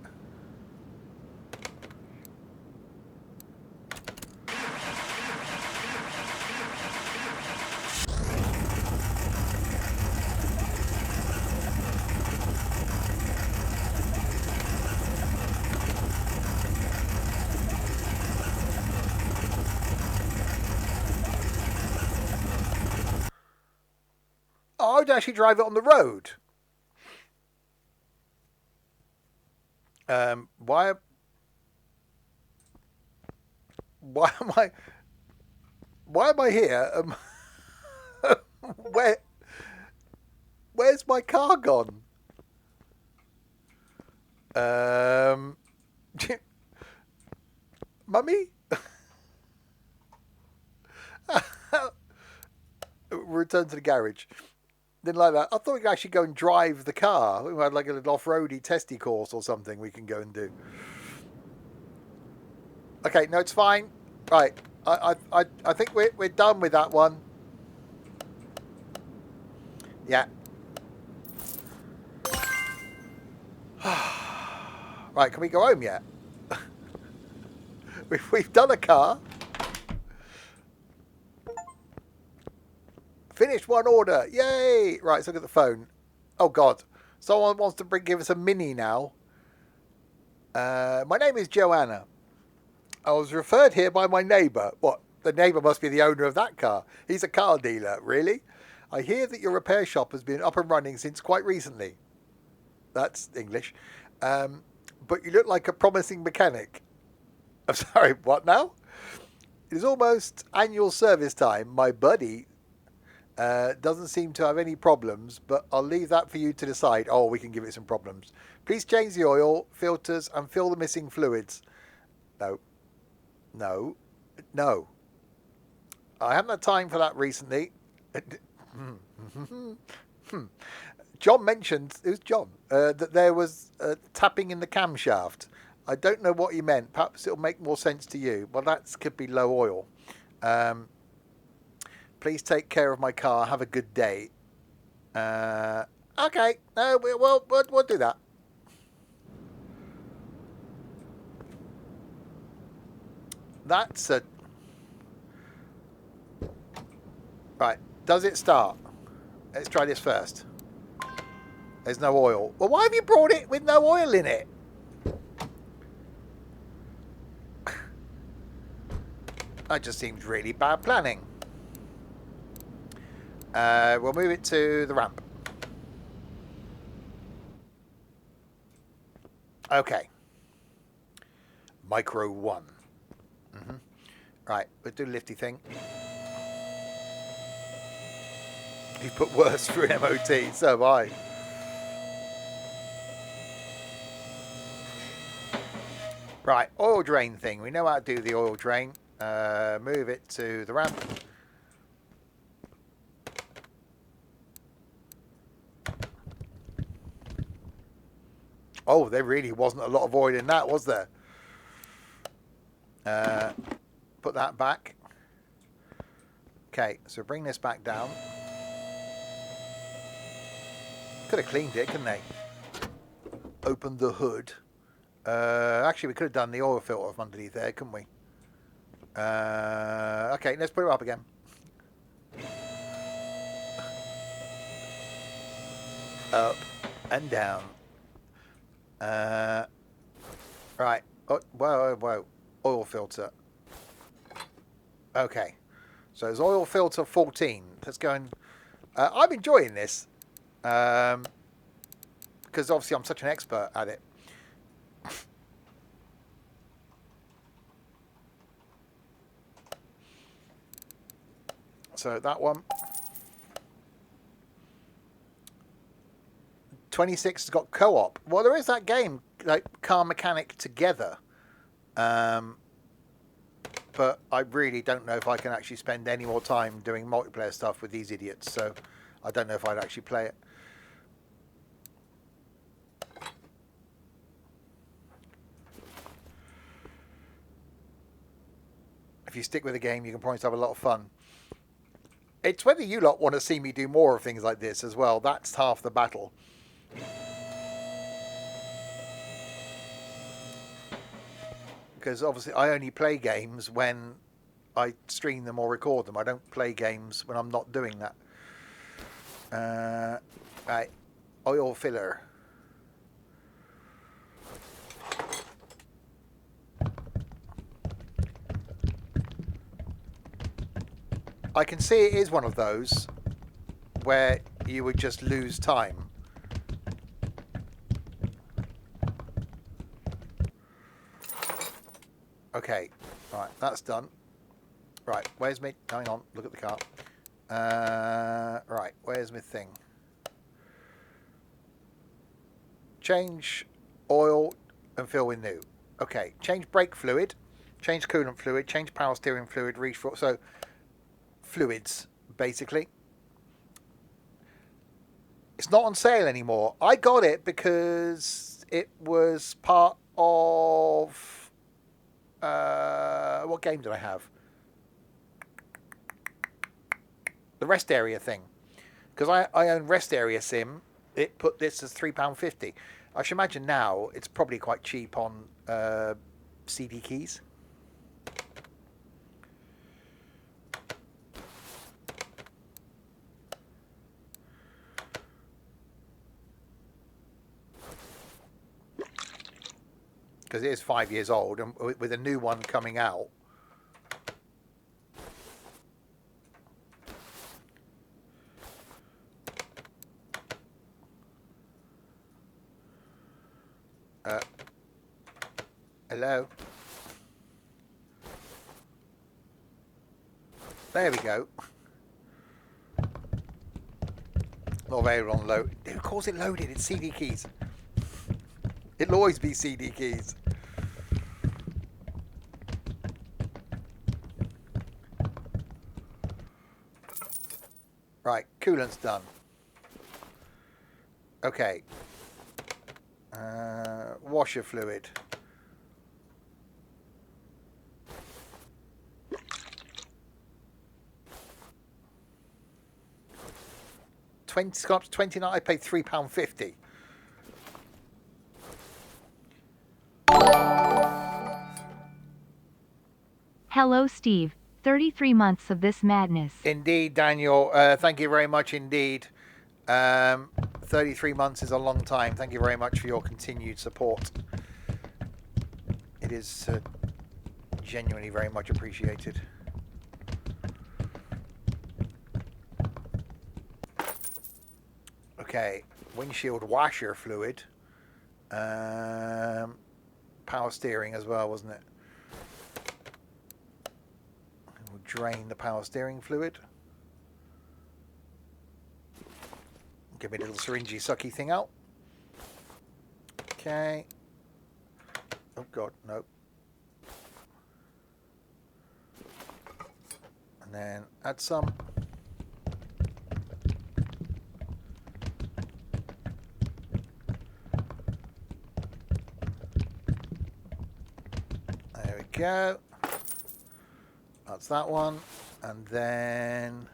Oh, I would actually drive it on the road. Why am I here? Where's my car gone? Mummy? Return to the garage. Didn't like that. I thought we could actually go and drive the car. We had like a little off-roady testy course or something we can go and do. Okay, no, it's fine. Right, I think we're done with that one. Yeah. Right, can we go home yet? We've done a car. Finished one order. Yay! Right, let's look at the phone. Oh, God. Someone wants to give us a Mini now. My name is Joanna. I was referred here by my neighbour. What? The neighbour must be the owner of that car. He's a car dealer. Really? I hear that your repair shop has been up and running since quite recently. That's English. But you look like a promising mechanic. I'm sorry, what now? It is almost annual service time. My buddy doesn't seem to have any problems, but I'll leave that for you to decide. Oh, we can give it some problems. Please change the oil, filters, and fill the missing fluids. No. No. No. I haven't had time for that recently. John mentioned, it was John, that there was tapping in the camshaft. I don't know what he meant. Perhaps it'll make more sense to you. Well, that could be low oil. Please take care of my car. Have a good day. Okay. No, we'll do that. That's a... Right. Does it start? Let's try this first. There's no oil. Well, why have you brought it with no oil in it? That just seems really bad planning. We'll move it to the ramp. Okay. Micro 1. Right, let's do the lifty thing. He put worse through an MOT, so have I. Right, oil drain thing. We know how to do the oil drain. Move it to the ramp. Oh, there really wasn't a lot of oil in that, was there? Put that back. Okay, so bring this back down. Could have cleaned it, couldn't they? Open the hood. Actually, we could have done the oil filter from underneath there, couldn't we? Okay, let's put it up again. Up and down. Right. Oh, whoa. Oil filter. Okay. So there's oil filter 14. Let's go and... I'm enjoying this. Because obviously I'm such an expert at it. So that one. 26 has got co-op. Well, there is that game, like Car Mechanic Together. But I really don't know if I can actually spend any more time doing multiplayer stuff with these idiots. So I don't know if I'd actually play it. If you stick with the game, you can promise to have a lot of fun. It's whether you lot want to see me do more of things like this as well. That's half the battle. Because obviously I only play games when I stream them or record them. I don't play games when I'm not doing that. Right, oil filler. I can see it is one of those where you would just lose time. Okay, right, that's done. Right, where's me? Hang on, look at the car. Right, where's my thing? Change oil and fill with new. Okay, change brake fluid, change coolant fluid, change power steering fluid, refill. So, fluids, basically. It's not on sale anymore. I got it because it was part of... what game did I have? The Rest Area thing. Because I own Rest Area Sim. It put this as £3.50. I should imagine now it's probably quite cheap on CD keys. Because it is 5 years old, and with a new one coming out. Hello? There we go. Not very long load. Who calls it loaded? It's CD keys. It'll always be CD keys. Right, coolant's done. Okay. Washer fluid. $29. I paid £3.50. Hello, Steve. 33 months of this madness. Indeed, Daniel. Thank you very much indeed. 33 months is a long time. Thank you very much for your continued support. It is genuinely very much appreciated. Okay, windshield washer fluid. Power steering as well, wasn't it? We'll drain the power steering fluid. Give me a little syringy sucky thing out. Okay. Oh god, no. And then add some. There we go. That's that one. And then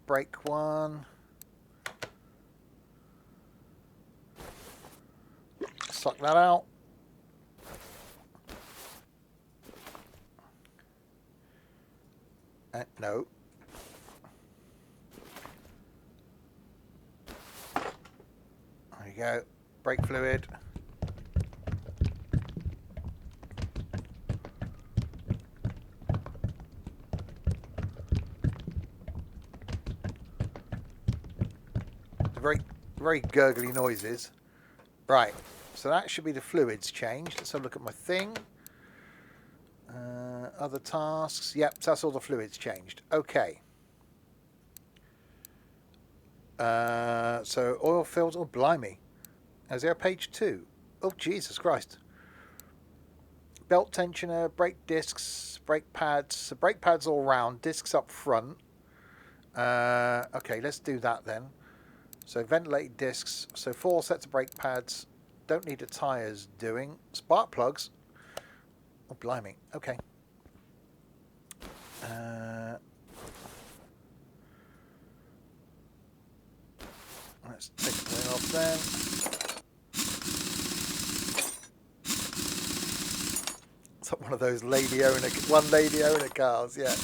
brake one. Suck that out. No. There you go. Brake fluid. Very gurgly noises. Right, so that should be the fluids changed. Let's have a look at my thing. Other tasks. Yep, so that's all the fluids changed. Okay. So oil fills. Oh, blimey. Is there a page 2? Oh, Jesus Christ. Belt tensioner, brake discs, brake pads. So brake pads all round, discs up front. Okay, let's do that then. So ventilated discs. So 4 sets of brake pads. Don't need the tyres doing. Spark plugs. Oh, blimey. Okay. Let's take the thing off then. It's like one of those one lady owner cars, yeah.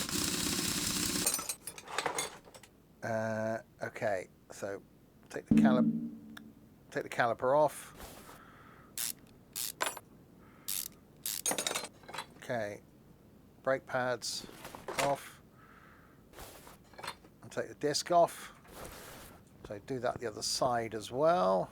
Okay, so take the caliper off. Okay, brake pads off, and take the disc off. So do that the other side as well.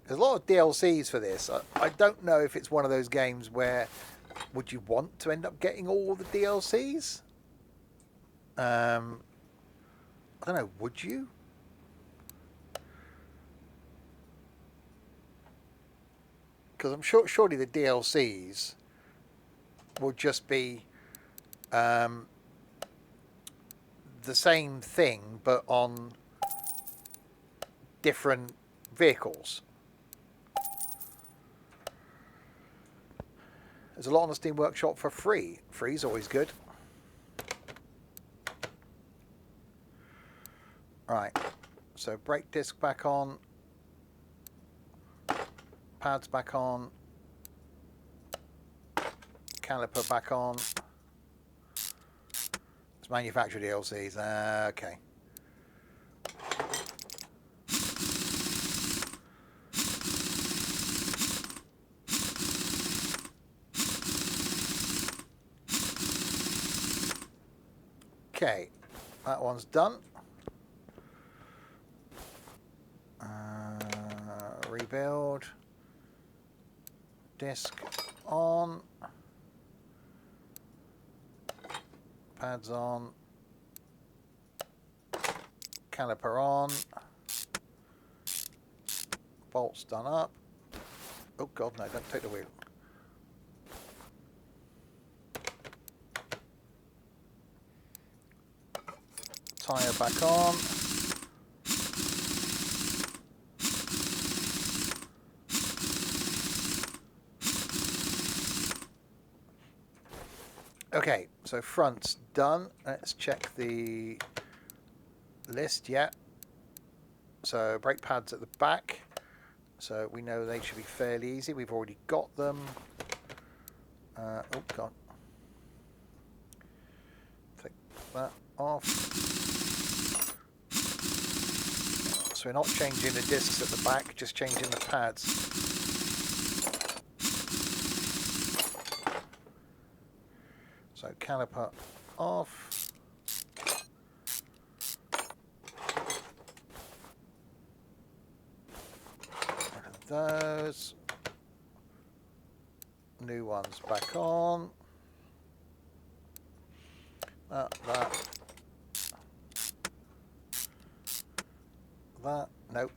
There's a lot of DLCs for this. I don't know if it's one of those games where would you want to end up getting all the DLCs? I don't know, would you? Because I'm sure surely the DLCs will just be the same thing but on different vehicles. There's a lot on the Steam Workshop for free. Free's always good. Right, so brake disc back on, pads back on, caliper back on. It's manufacturer DLCs. Okay. Okay, that one's done. Rebuild. Disc on. Pads on. Caliper on. Bolts done up. Oh god, no, don't take the wheel. Tyre back on. Okay, so front's done. Let's check the list. Yeah. So brake pads at the back. So we know they should be fairly easy. We've already got them. Oh god. that off. So we're not changing the discs at the back, just changing the pads. So caliper off. Rid of those. New ones back on. That. Nope.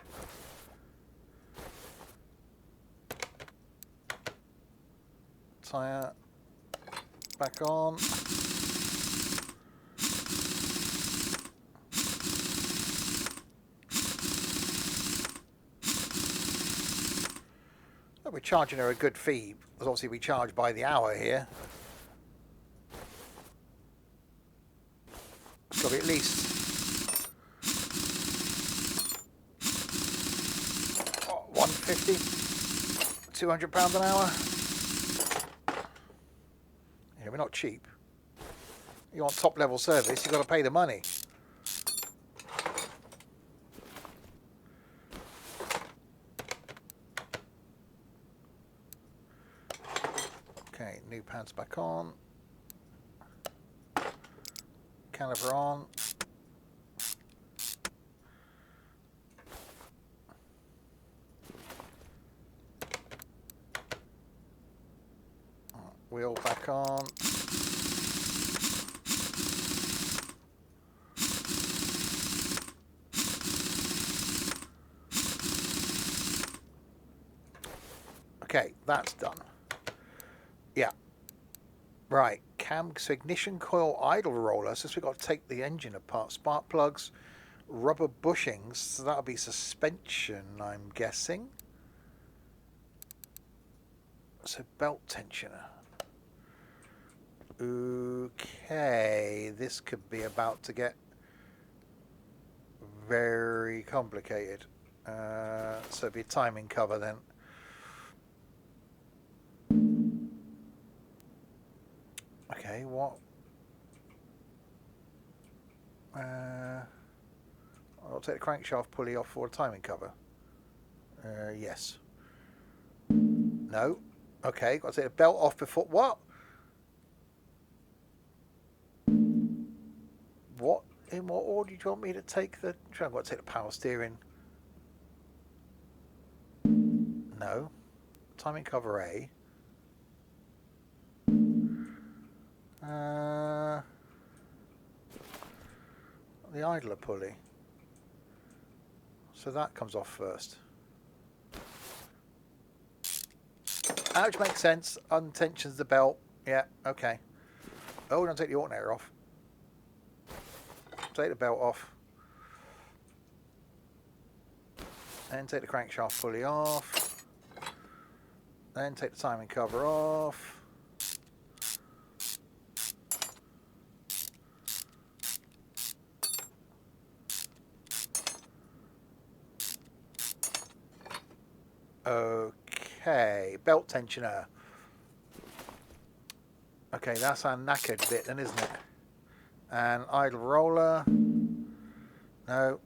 Tyre back on. We're charging her a good fee, because obviously we charge by the hour here. It's got to be at least £150, £200 an hour. Yeah, we're not cheap. You want top level service, you've got to pay the money. Okay, new pads back on. Caliper on. Wheel back on. Okay, that's done. Yeah. Right, so ignition coil idle roller. So we've got to take the engine apart. Spark plugs, rubber bushings. So that'll be suspension, I'm guessing. So belt tensioner. Okay, this could be about to get very complicated. So it'd be a timing cover then. Okay, what? I'll take the crankshaft pulley off for a timing cover. Yes. No. Okay, got to take the belt off before. What? What? In what order do you want me to take the? I've got to take the power steering. No. Timing cover A. The idler pulley. So that comes off first. Which makes sense. Untensions the belt. Yeah, okay. Oh, we're going to take the alternator off. Take the belt off. Then take the crankshaft pulley off. Then take the timing cover off. Okay, belt tensioner. Okay, that's our knackered bit then, isn't it? And idle roller. No.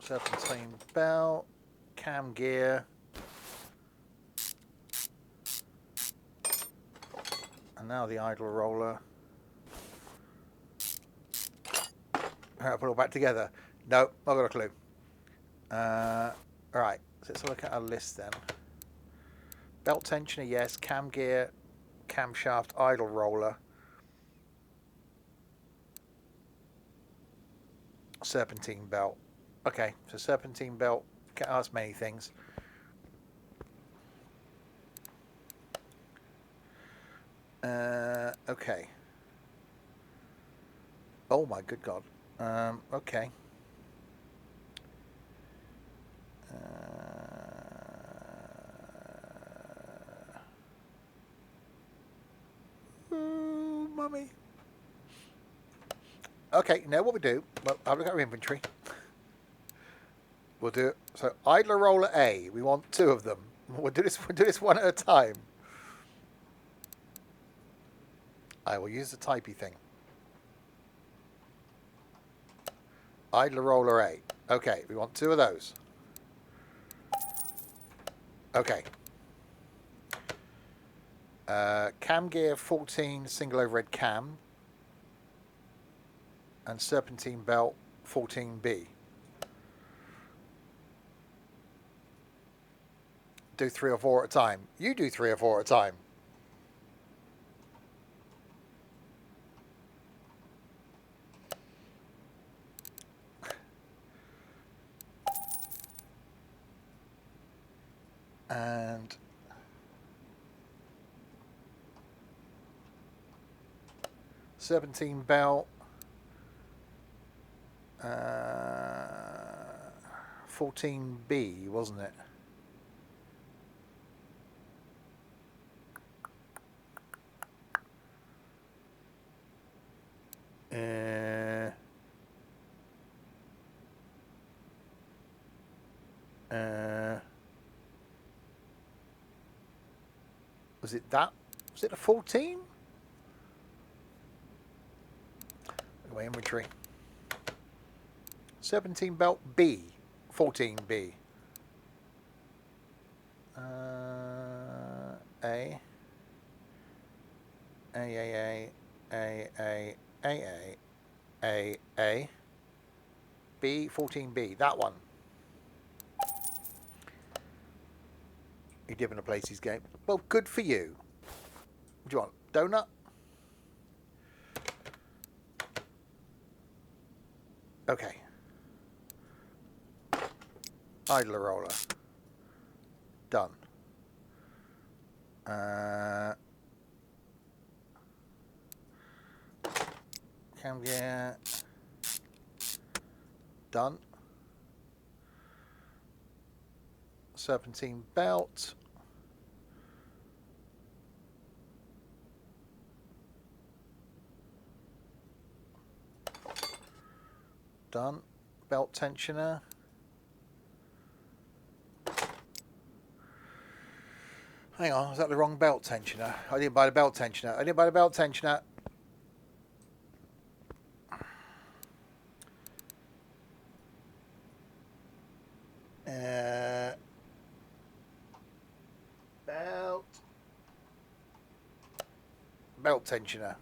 Serpentine belt. Cam gear. And now the idle roller. Alright, put it all back together. No, not got a clue. Alright, so let's look at our list then. Belt tensioner, yes. Cam gear, camshaft, idle roller. Serpentine belt. Okay, so serpentine belt, can't ask many things. Okay. Oh my good God. Okay. Ooh, mummy. Okay, now what we do, well, I'll look at our inventory. We'll do it. So idler roller A. We want 2 of them. We'll do this one at a time. I will use the typey thing. Idler roller A. Okay, we want 2 of those. Okay. Cam gear 14 single overhead cam. And serpentine belt 14B. Do 3 or 4 at a time. You do 3 or 4 at a time. And serpentine belt 14B, wasn't it? Was it that? Was it a 14? Look at my inventory. Serpentine belt B. 14B. A. B. 14B. That one. You did want to play these games. Well, good for you. What do you want? Donut? Okay. Idler roller. Done. Cam gear. Done. Serpentine belt. Done. Belt tensioner. Hang on, was that the wrong belt tensioner? I didn't buy the belt tensioner. I didn't buy the belt tensioner. Belt tensioner.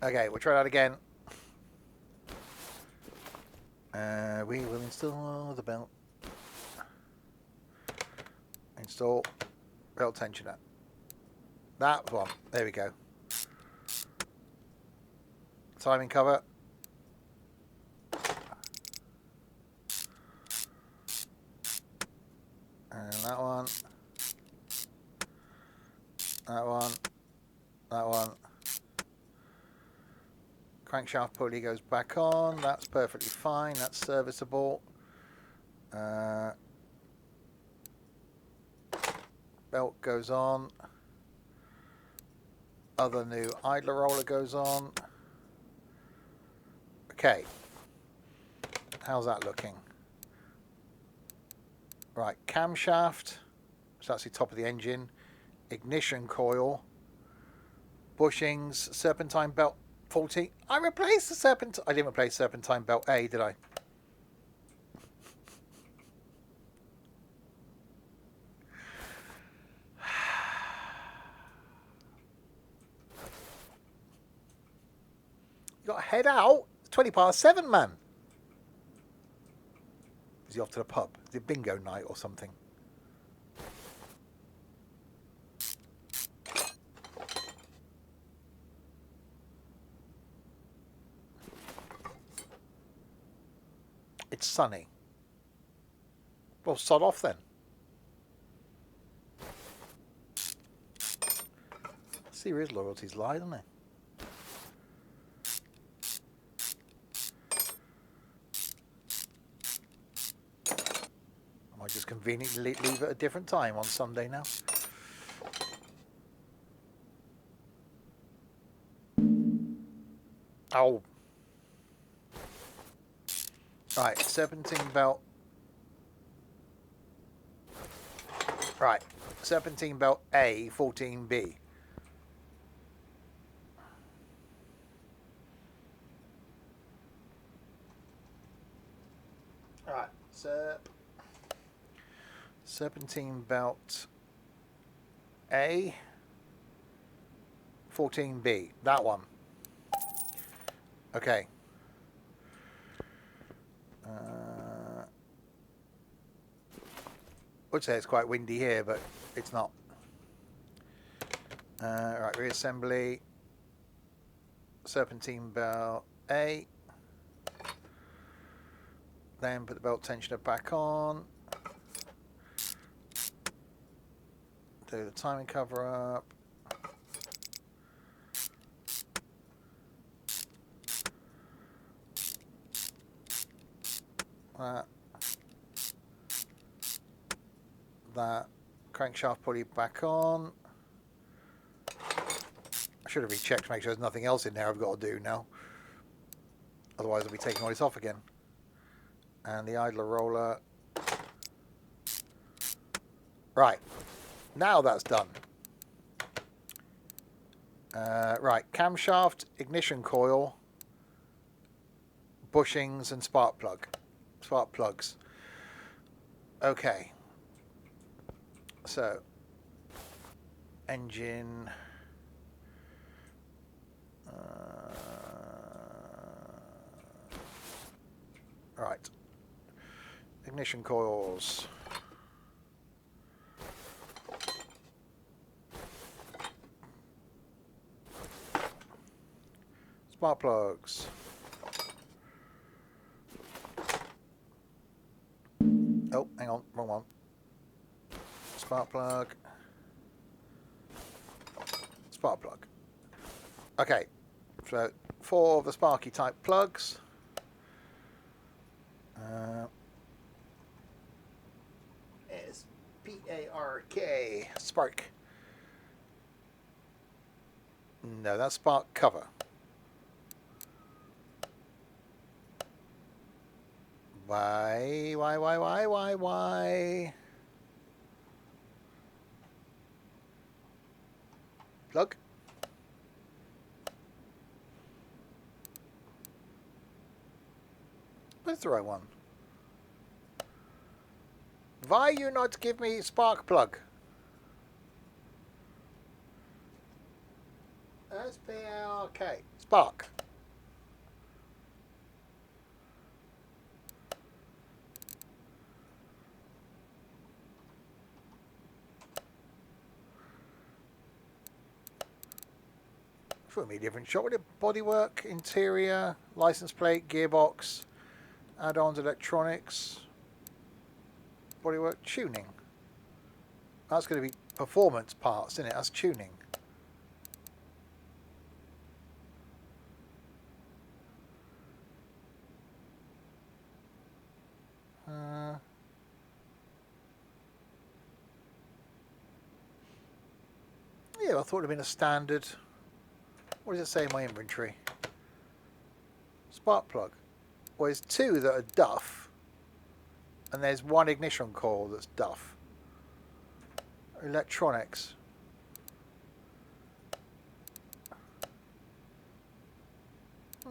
Okay, we'll try that again. We will install the belt. Install belt tensioner. That one. There we go. Timing cover. And that one. That one. That one. Crankshaft pulley goes back on. That's perfectly fine. That's serviceable. Belt goes on. Other new idler roller goes on. Okay. How's that looking? Right, camshaft. So that's the top of the engine. Ignition coil. Bushings. Serpentine belt 40. I replaced the serpentine. I didn't replace serpentine belt A, did I? You got to head out. It's 7:20, man. Is he off to the pub? Is it bingo night or something? It's sunny. Well, sod off then. See where his loyalties lie, don't they? I might just conveniently leave at a different time on Sunday now. Oh. Right, serpentine belt. Right, serpentine belt A, 14B. Right, serpentine belt A, 14B. That one. Okay. Would say it's quite windy here, but it's not. Right, reassembly. Serpentine belt A. Then put the belt tensioner back on. Do the timing cover up. That crankshaft pulley back on. I should have rechecked to make sure there's nothing else in there I've got to do now. Otherwise I'll be taking all this off again. And the idler roller. Right. Now that's done. Right. Camshaft, ignition coil, bushings and spark plugs. Okay. So, engine. Right. Ignition coils. Spark plugs. Oh, hang on, wrong one. Spark plug. Spark plug. Okay, so 4 of the Sparky type plugs. S-P-A-R-K. Spark. No, that's spark cover. Why? Plug. That's the right one. Why you not give me spark plug? S-P-A-R-K. Spark. For me, different shot with it. Bodywork, interior, license plate, gearbox, add-ons, electronics, bodywork, tuning. That's going to be performance parts, isn't it? That's tuning. Yeah, I thought it would have been a standard. What does it say in my inventory? Spark plug. Well, there's 2 that are Duff, and there's 1 ignition coil that's Duff. Electronics.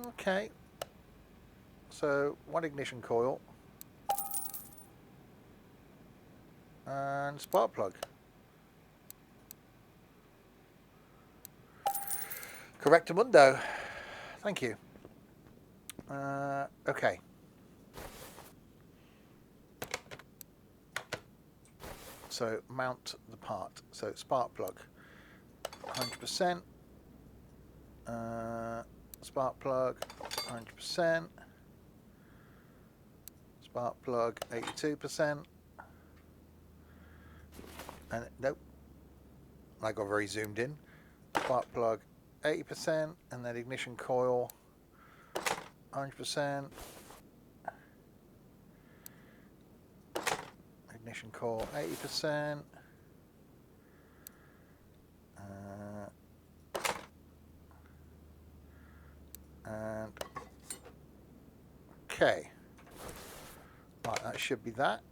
Okay. So 1 ignition coil and spark plug. Correctamundo. Thank you. Okay. So mount the part. So spark plug, 100%. Spark plug, 100%. Spark plug, 82%. And nope, I got very zoomed in. Spark plug, 80%, and then ignition coil, 100%. Ignition coil, 80%. And okay. Right, that should be that.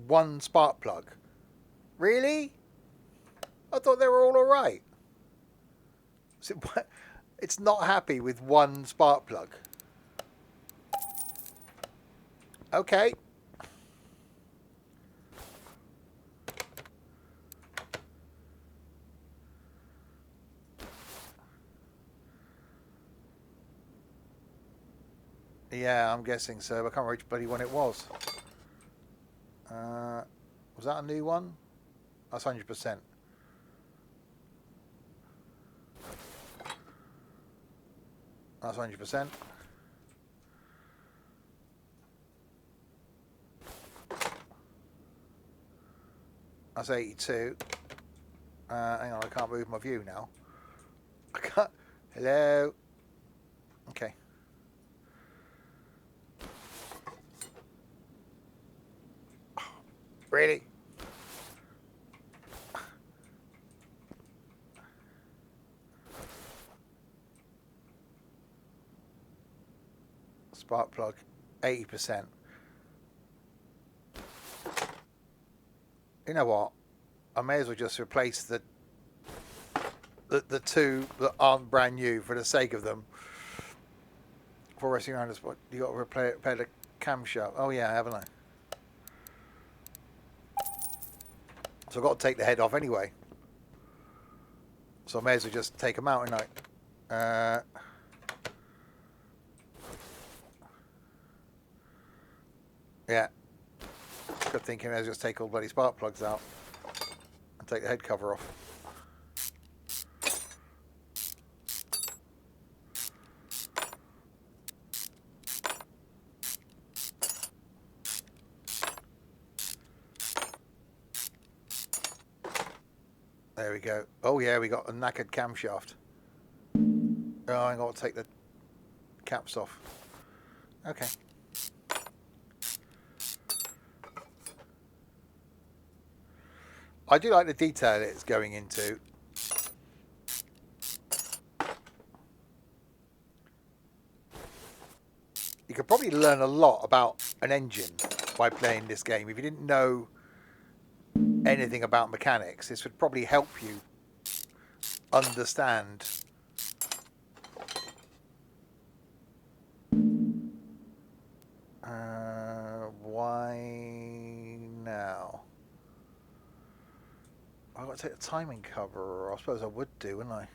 One spark plug. Really? I thought they were all alright. It's not happy with one spark plug. Okay. Yeah, I'm guessing so. I can't remember which bloody one it was. Was that a new one? That's 100%. That's 100%. That's 82. Hang on, I can't move my view now. I can't. Hello. Okay. Really? Spark plug, 80%. You know what? I may as well just replace the two that aren't brand new for the sake of them. For racing around us, what you got to repair the camshaft? Oh yeah, haven't I? So I've got to take the head off anyway. So I may as well just take them out, ain't I? Yeah. Good thinking. I'll just take all bloody spark plugs out and take the head cover off. There we go. Oh yeah, we got a knackered camshaft. Oh, I got to take the caps off. Okay. I do like the detail it's going into. You could probably learn a lot about an engine by playing this game. If you didn't know anything about mechanics, this would probably help you understand why now. I've got to take the timing cover, or I suppose I would do, wouldn't I?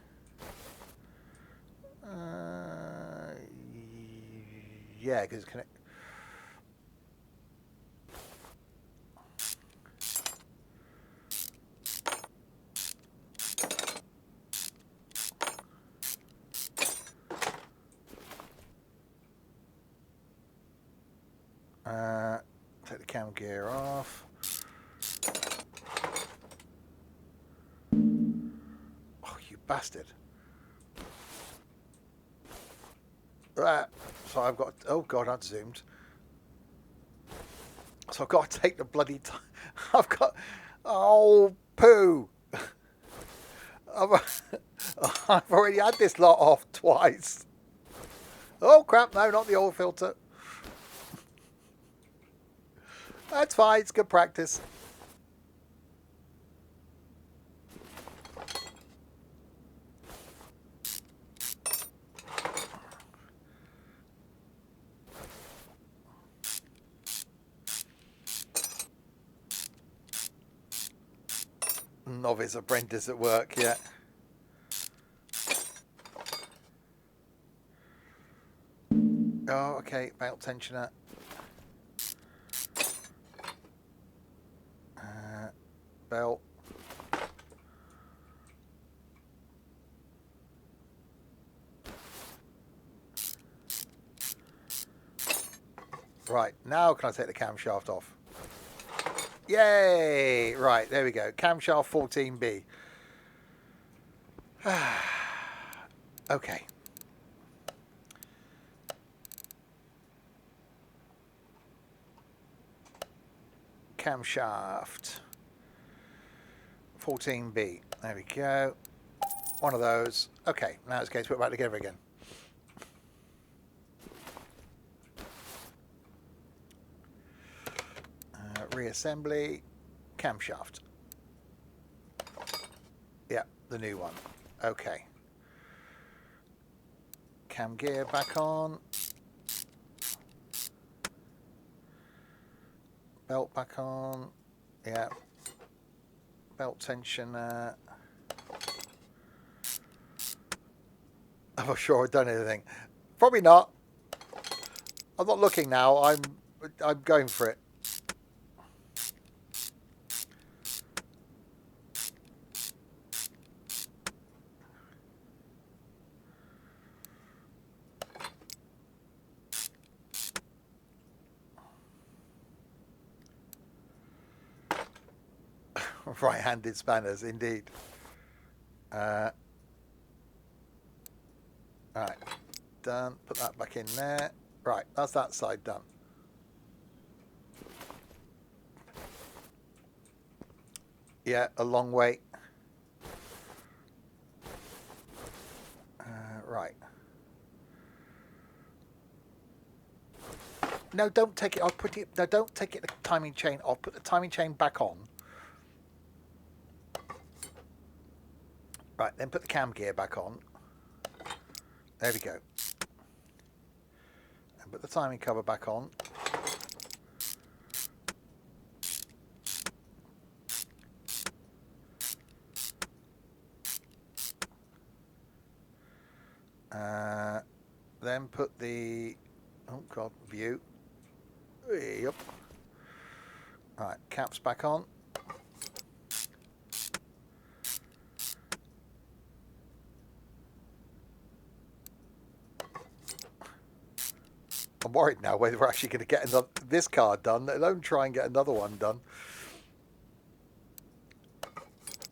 Yeah, because it's connected. Take the cam gear off. Oh, you bastard. Right. So I've got... Oh, God, I've zoomed. So I've got to take the bloody... I've got... Oh, poo. I've already had this lot off twice. Oh, crap. No, not the oil filter. That's fine. It's good practice. Novice apprentice at work, yeah. Oh, okay. Belt tensioner. Belt. Right, now can I take the camshaft off? Yay! Right, there we go. Camshaft 14B. Okay. Camshaft 14B. There we go. One of those. Okay, now it's going to put it back together again. reassembly, camshaft. Yeah, the new one. Okay. Cam gear back on. Belt back on. Yeah. Belt tensioner. I'm not sure I've done anything. Probably not. I'm not looking now. I'm going for it. Right-handed spanners, indeed. Right, done. Put that back in there. Right, that's that side done. Yeah, a long way. Right. No, don't take it. I'll put it. No, don't take it. The timing chain. I'll put the timing chain back on. Right, then put the cam gear back on. There we go. And put the timing cover back on. Then put the, oh god, view. Yep. Right, caps back on. I'm worried now whether we're actually going to get this car done, let alone try and get another one done.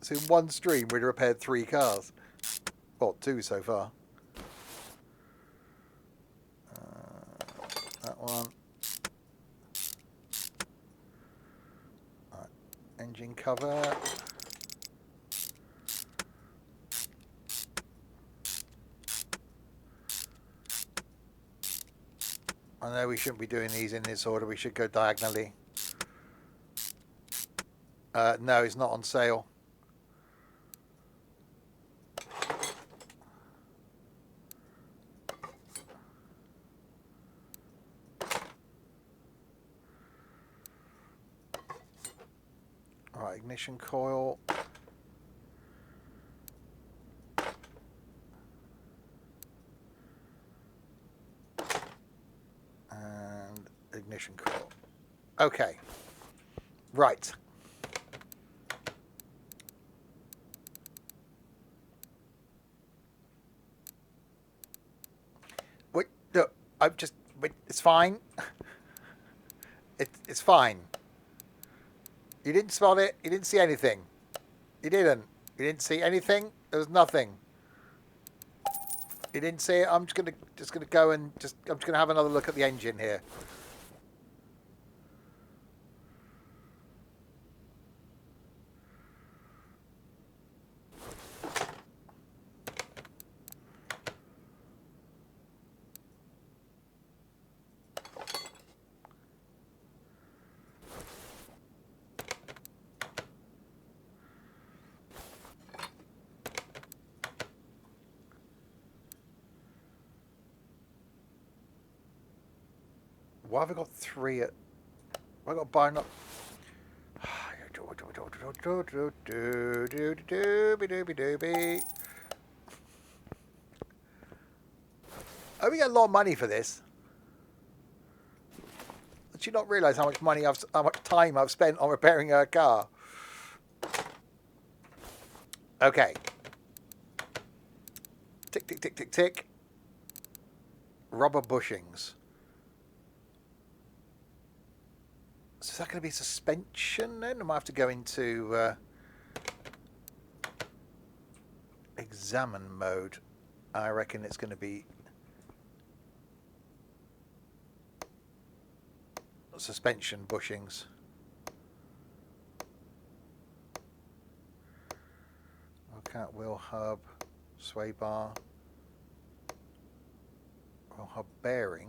So in one stream, we'd repaired 3 cars. Well, 2 so far. That one. Right. Engine cover. I know we shouldn't be doing these in this order. We should go diagonally. No, it's not on sale. Right, ignition coil. And ignition coil. Okay. Right. Wait, no, I'm just, wait, it's fine. It's fine. You didn't spot it. You didn't see anything. You didn't. You didn't see anything. There was nothing. You didn't see it. I'm just gonna go and I'm just gonna have another look at the engine here. Why have I got 3 at... Why have I got buying up... Oh, we get a lot of money for this. Did you not realise how much time I've spent on repairing her car? Okay. Tick, tick, tick, tick, tick. Rubber bushings. So is that going to be suspension then? I might have to go into examine mode. I reckon it's going to be suspension bushings. Lookout wheel hub, sway bar, wheel hub bearing.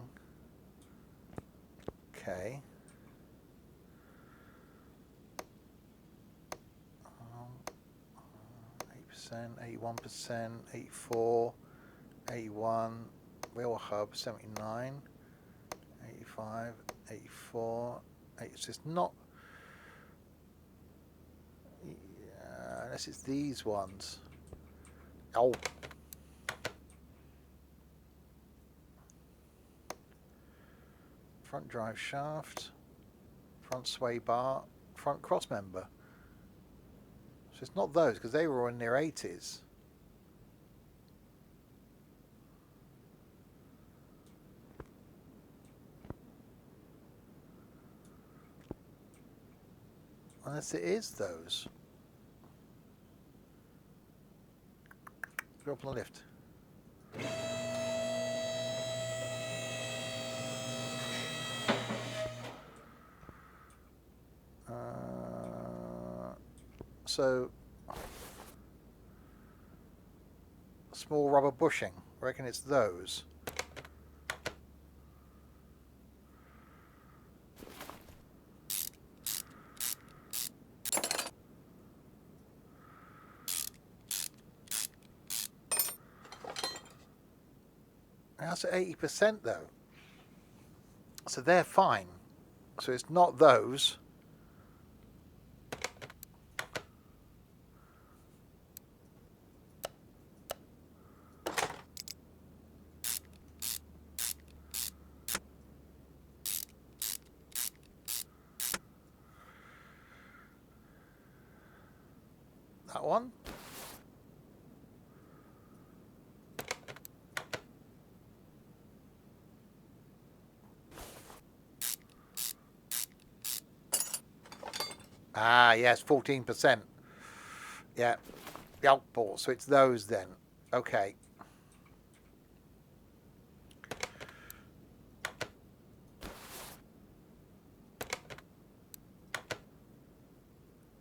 Okay. 81%, 84, 81, wheel hub 79, 85, 84, it's just not, unless it's these ones. Oh. Front drive shaft, front sway bar, front cross member. So it's not those, because they were all in their 80s. Unless it is those. Go up on the lift. So, small rubber bushing. I reckon it's those. That's at 80% though. So they're fine. So it's not those. That one. Ah, yes, 14%. Yeah, the outboard. So it's those then. Okay.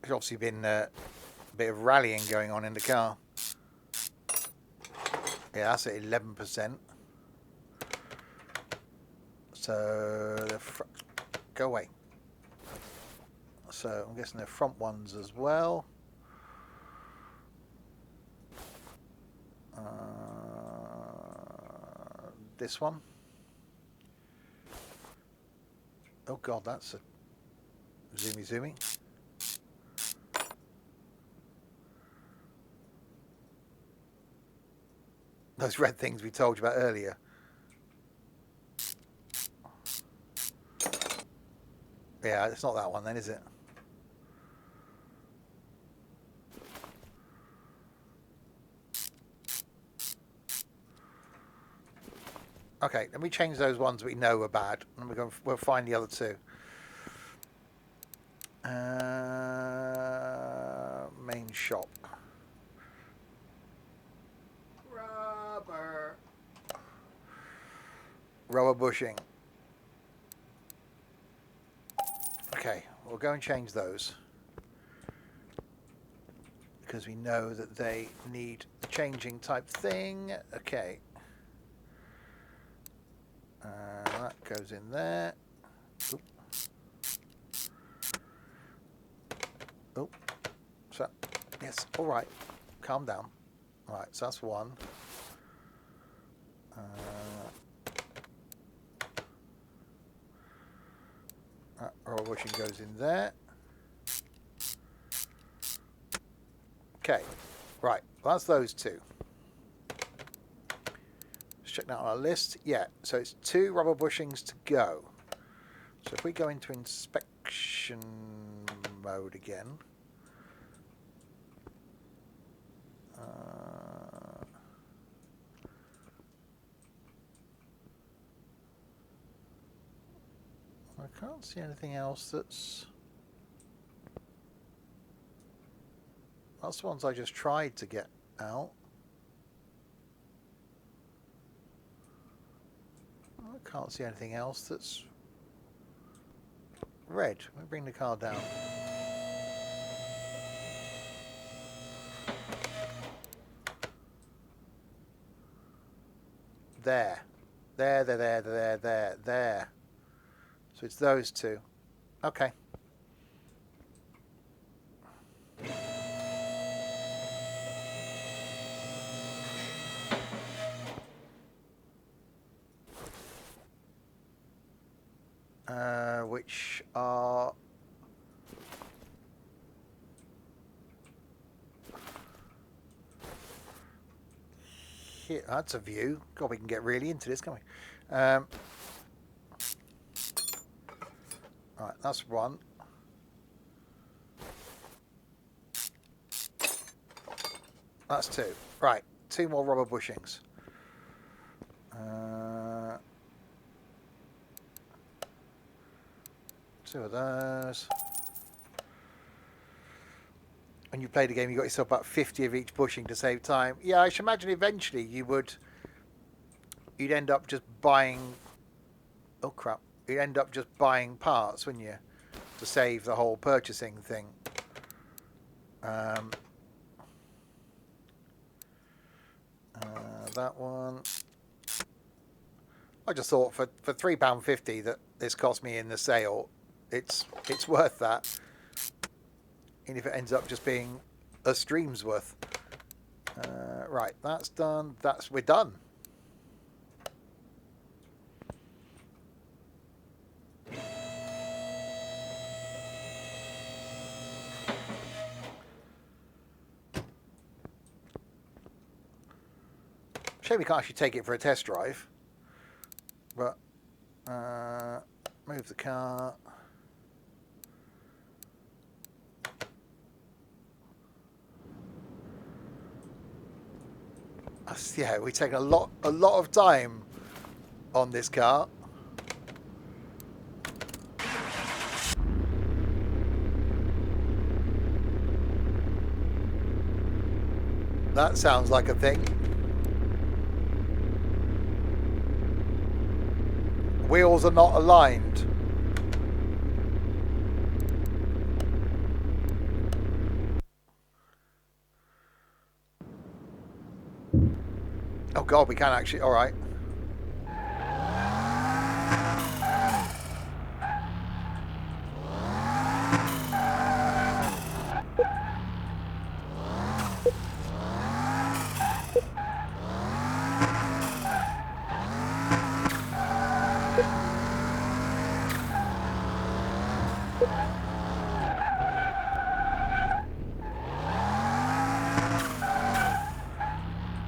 There's obviously been a bit of rallying going on in the car. Yeah, that's at 11%. So go away. So I'm guessing they're front ones as well. This one. Oh God, that's a zoomy. Those red things we told you about earlier. Yeah, it's not that one then, is it? Okay, let me change those ones we know are bad, and we'll find the other two. Main shop. Rubber bushing. Okay, we'll go and change those because we know that they need the changing type thing. Okay. That goes in there. Oop. Oh, so yes, all right. Calm down. All right, so that's one. That rubber bushing goes in there. Okay, right. Well, that's those two. Check that on our list. Yeah, so it's 2 rubber bushings to go. So if we go into inspection mode again, I can't see anything else that's the ones I just tried to get out. I can't see anything else that's red. Let me bring the car down. There. There. So it's those two. Okay. which are here. That's a view. God, we can get really into this, can't we? Right, that's one. That's two. Right, two more rubber bushings. Two of those. When you play the game, you got yourself about 50 of each bushing to save time. Yeah, I should imagine eventually you'd end up just buying. Oh crap! You'd end up just buying parts, wouldn't you, to save the whole purchasing thing. That one. I just thought for £3.50 that this cost me in the sale, it's worth that. And if it ends up just being a stream's worth. Right, that's done. We're done. Shame we can't actually take it for a test drive. But move the car. Yeah, we take a lot of time on this car. That sounds like a thing. Wheels are not aligned. Oh God, we can actually. All right.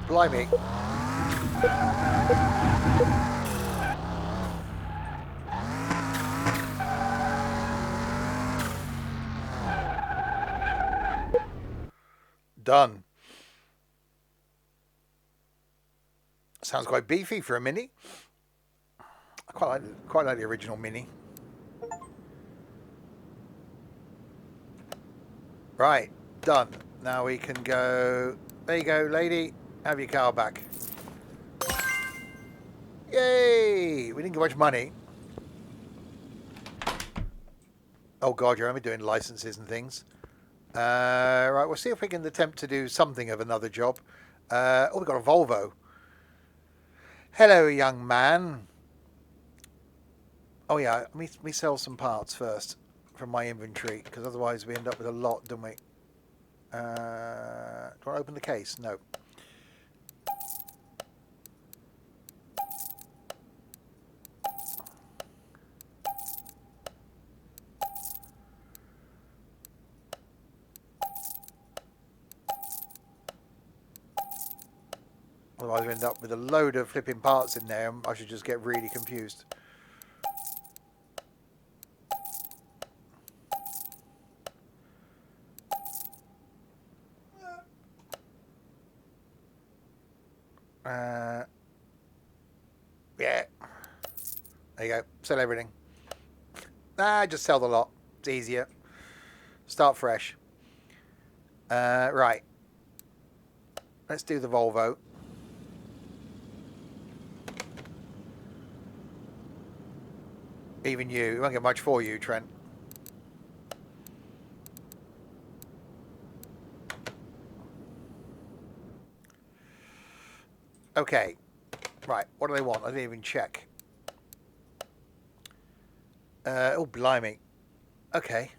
Blimey. Done. Sounds quite beefy for a Mini. I quite like the original Mini. Right, done. Now we can go. There you go, lady. Have your car back. Yay! We didn't get much money. Oh God, you're only doing licenses and things. Right, we'll see if we can attempt to do something of another job. Oh, we've got a Volvo. Hello, young man. Oh yeah, let me sell some parts first from my inventory, because otherwise we end up with a lot, don't we? Do you want to open the case? No. Otherwise we end up with a load of flipping parts in there and I should just get really confused. Yeah. There you go. Sell everything. Just sell the lot. It's easier. Start fresh. Right. Let's do the Volvo. Even you. We won't get much for you, Trent. Okay. Right. What do they want? I didn't even check. Oh, blimey. Okay.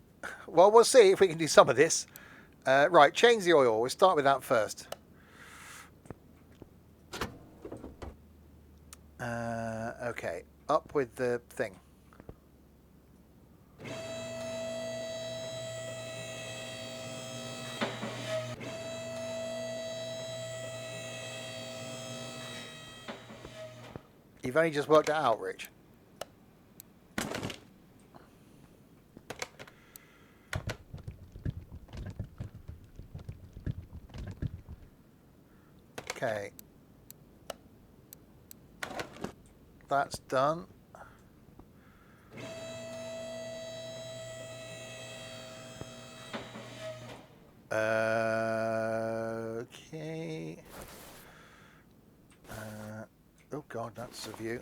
Well, we'll see if we can do some of this. Right. Change the oil. We'll start with that first. Okay. Up with the thing. You've only just worked it out, Rich. Okay. That's done. Okay. Oh God, that's a view.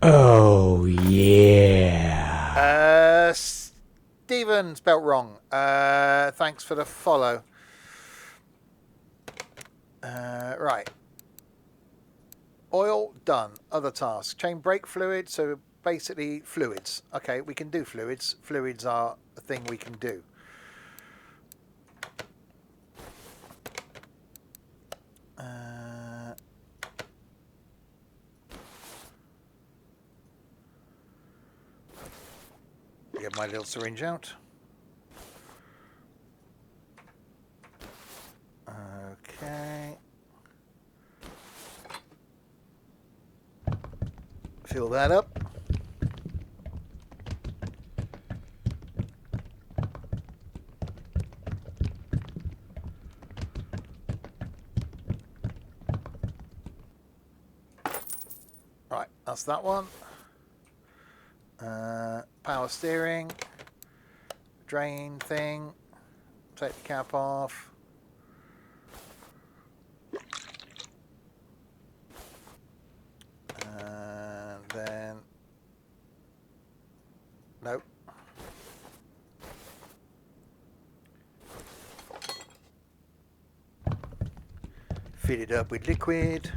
Oh, yeah. Stephen spelt wrong. Thanks for the follow. Right. Oil done. Other tasks. Chain brake fluid. So basically fluids. Okay, we can do fluids. Fluids are a thing we can do. Get my little syringe out. Okay. Fill that up. Right, that's that one. Power steering. Drain thing. Take the cap off. And then... Nope. Fill it up with liquid.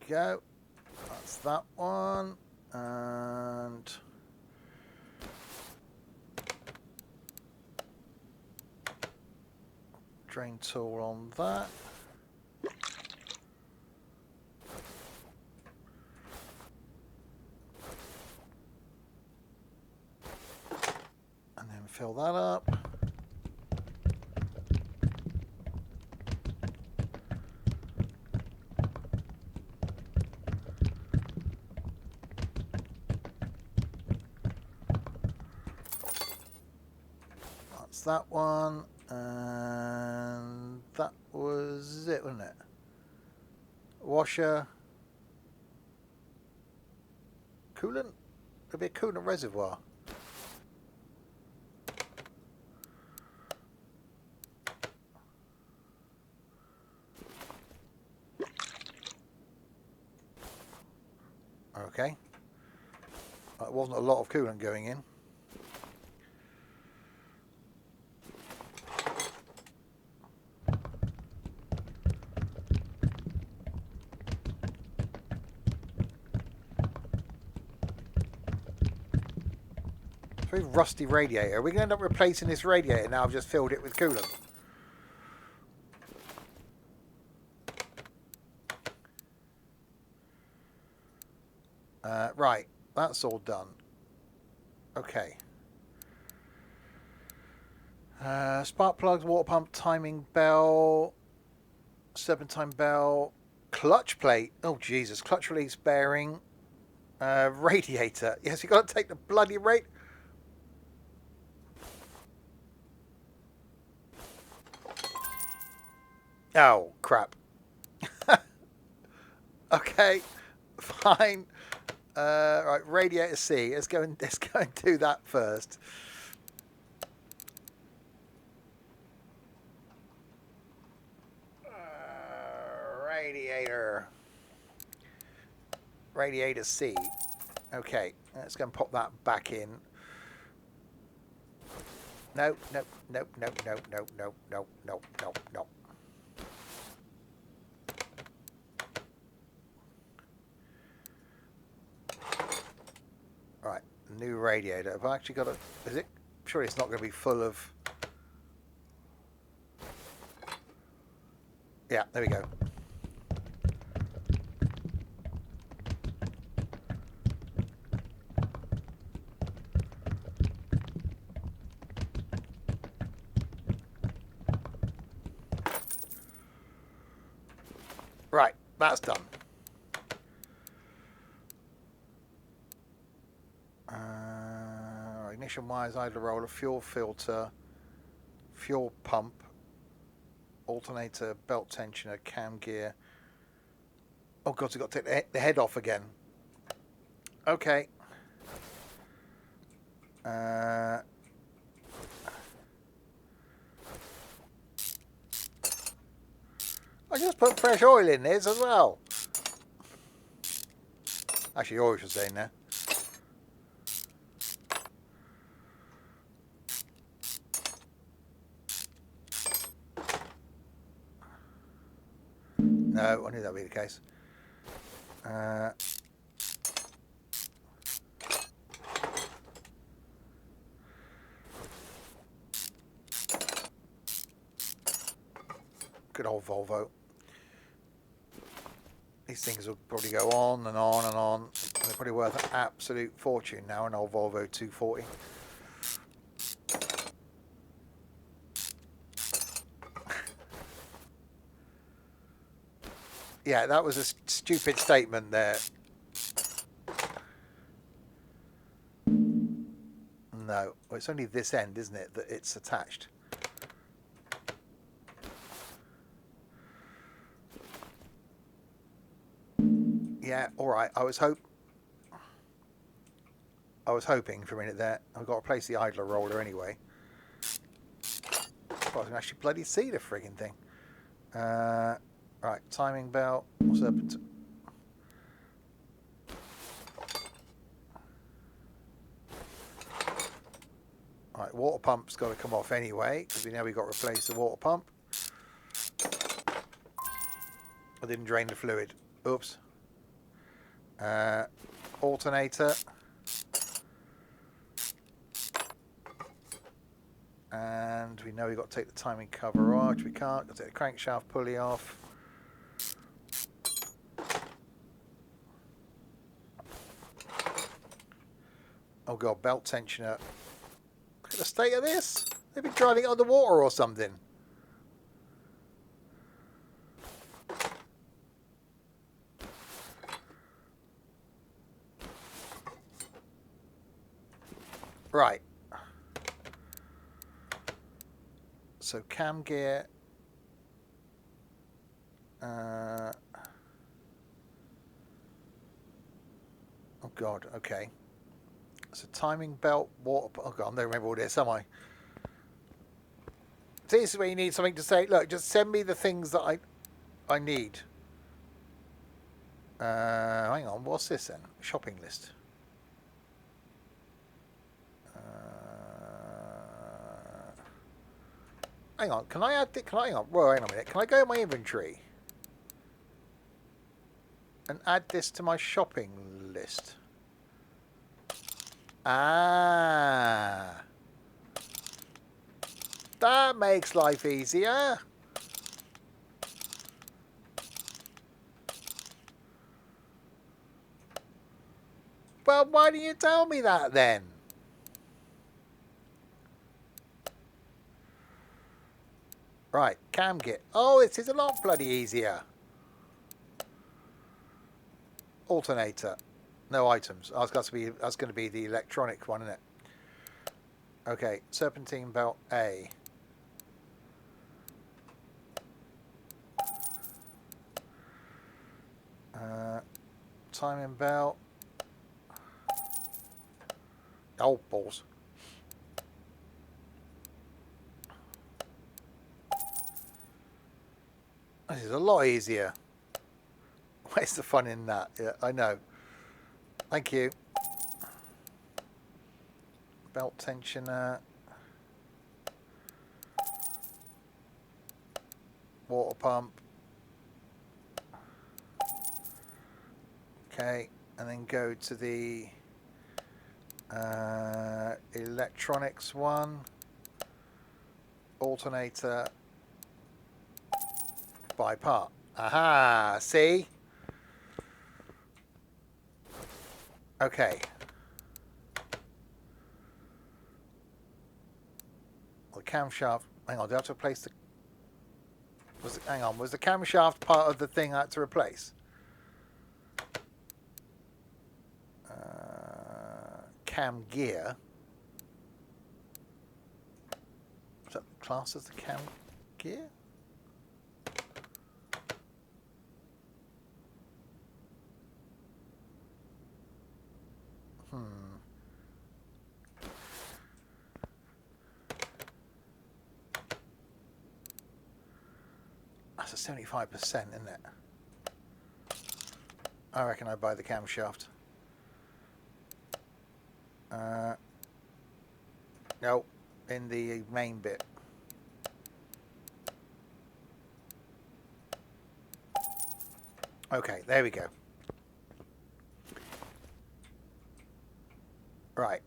Go. That's that one. And drain tool on that. And then fill that up. That's that one. And that was it, wasn't it? Washer. Coolant? Could be a coolant reservoir. Okay. That wasn't a lot of coolant going in. Very rusty radiator. We're going to end up replacing this radiator now. I've just filled it with coolant. Right, that's all done. Okay. Spark plugs, water pump, timing bell, serpentine bell, clutch plate. Oh Jesus, clutch release bearing, radiator. Yes, you got to take the bloody rate. Oh crap. Okay, fine. Right, radiator C. Let's go and do that first. Radiator C. Okay, let's go and pop that back in. No. Right, New radiator. Have I actually got a... Is it? Surely it's not going to be full of... Yeah, there we go. Right, that's done. Ignition wires, idler roller, fuel filter, fuel pump, alternator, belt tensioner, cam gear. Oh god, we've got to take the head off again. Okay. I just put fresh oil in this as well. Actually, oil should stay in there. No, I knew that would be the case. Good old Volvo. These things will probably go on and on and on. And they're probably worth an absolute fortune now, an old Volvo 240. Yeah, that was a stupid statement there. No, well, it's only this end, isn't it, that it's attached. Yeah, all right. I was hoping for a minute there. I've got to replace the idler roller anyway. Well, I can actually bloody see the frigging thing. Right, timing belt. Serpent. Right, water pump's got to come off anyway because we know we've got to replace the water pump. I didn't drain the fluid. Oops. Alternator. And we know we've got to take the timing cover off, which we can't. Got to take the crankshaft pulley off. Oh god, belt tensioner. Look at the state of this. They've been driving it underwater or something. Right. So cam gear. Oh god, okay. So timing belt, water. Oh god, I don't remember all this, am I? This is where you need something to say. Look, just send me the things that I need. Hang on, what's this then? Shopping list. Hang on, can I add it? Can I hang on? Well, hang on a minute. Can I go in my inventory and add this to my shopping list? Ah, that makes life easier. Well, why didn't you tell me that then? Right, cam kit. Oh, this is a lot bloody easier. Alternator. No items. Oh, that's going to be the electronic one, isn't it? Okay, serpentine belt A. Timing belt. Oh, balls. This is a lot easier. Where's the fun in that? Yeah, I know. Thank you. Belt tensioner. Water pump. Okay, and then go to the Electronics 1. Alternator by part. Aha, see? Okay. The camshaft. Hang on, do I have to replace the... hang on, was the camshaft part of the thing I had to replace? Cam gear. Is that classed as the cam gear? That's a 75%, isn't it? I reckon I'd buy the camshaft. No, in the main bit. Okay, there we go. Right.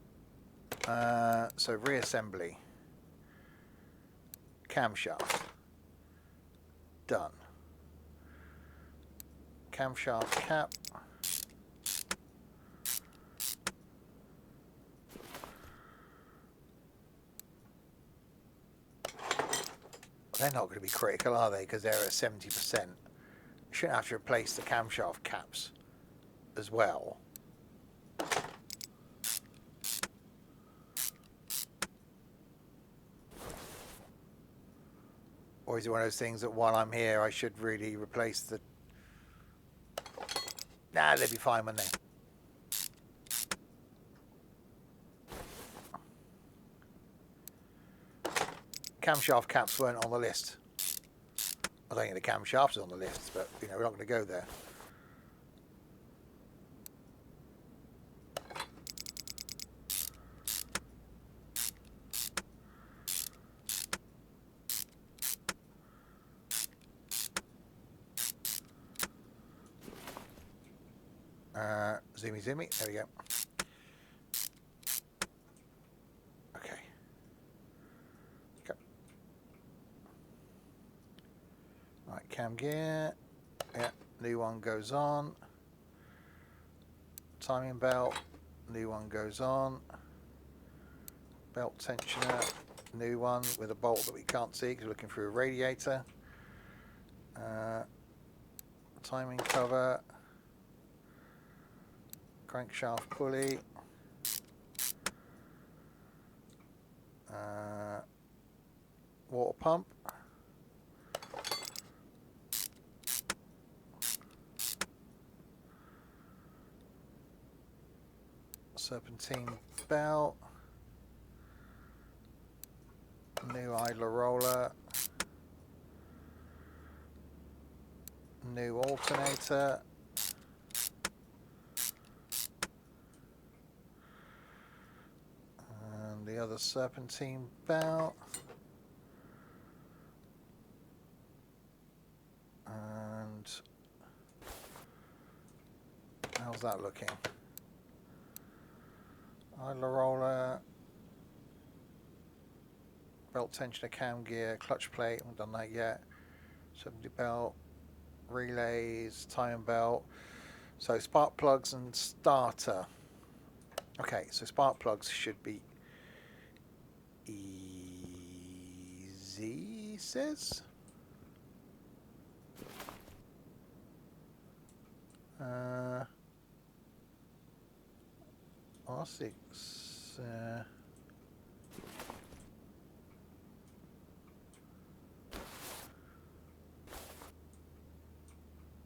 So reassembly. Camshaft. Done. Camshaft cap. They're not going to be critical, are they? Because they're at 70%. Shouldn't have to replace the camshaft caps as well. Or is it one of those things that while I'm here, I should really replace the... Nah, they'd be fine, wouldn't they? Camshaft caps weren't on the list. I don't think the camshaft is on the list, but you know, we're not going to go there. Zoomy, zoomy. There we go. Okay. Right, cam gear. Yeah, new one goes on. Timing belt. New one goes on. Belt tensioner. New one with a bolt that we can't see because we're looking through a radiator. Timing cover. Crankshaft pulley. Water pump. Serpentine belt. New idler roller. New alternator. And the other serpentine belt. And how's that looking? Idler roller, belt tensioner, cam gear, clutch plate, haven't done that yet. 70 belt, relays, timing belt. So spark plugs and starter. Okay, so spark plugs should be easy, it says. R6.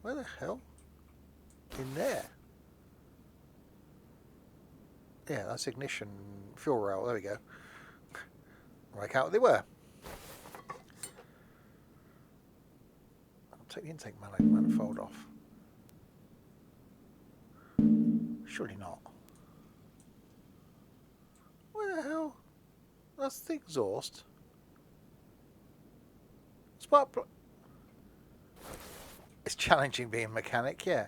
Where the hell? In there. Yeah, that's ignition fuel rail. There we go. Work out what they were. I'll take the intake manifold off. Surely not. Where the hell? That's the exhaust. Spark plug. It's challenging being a mechanic, yeah.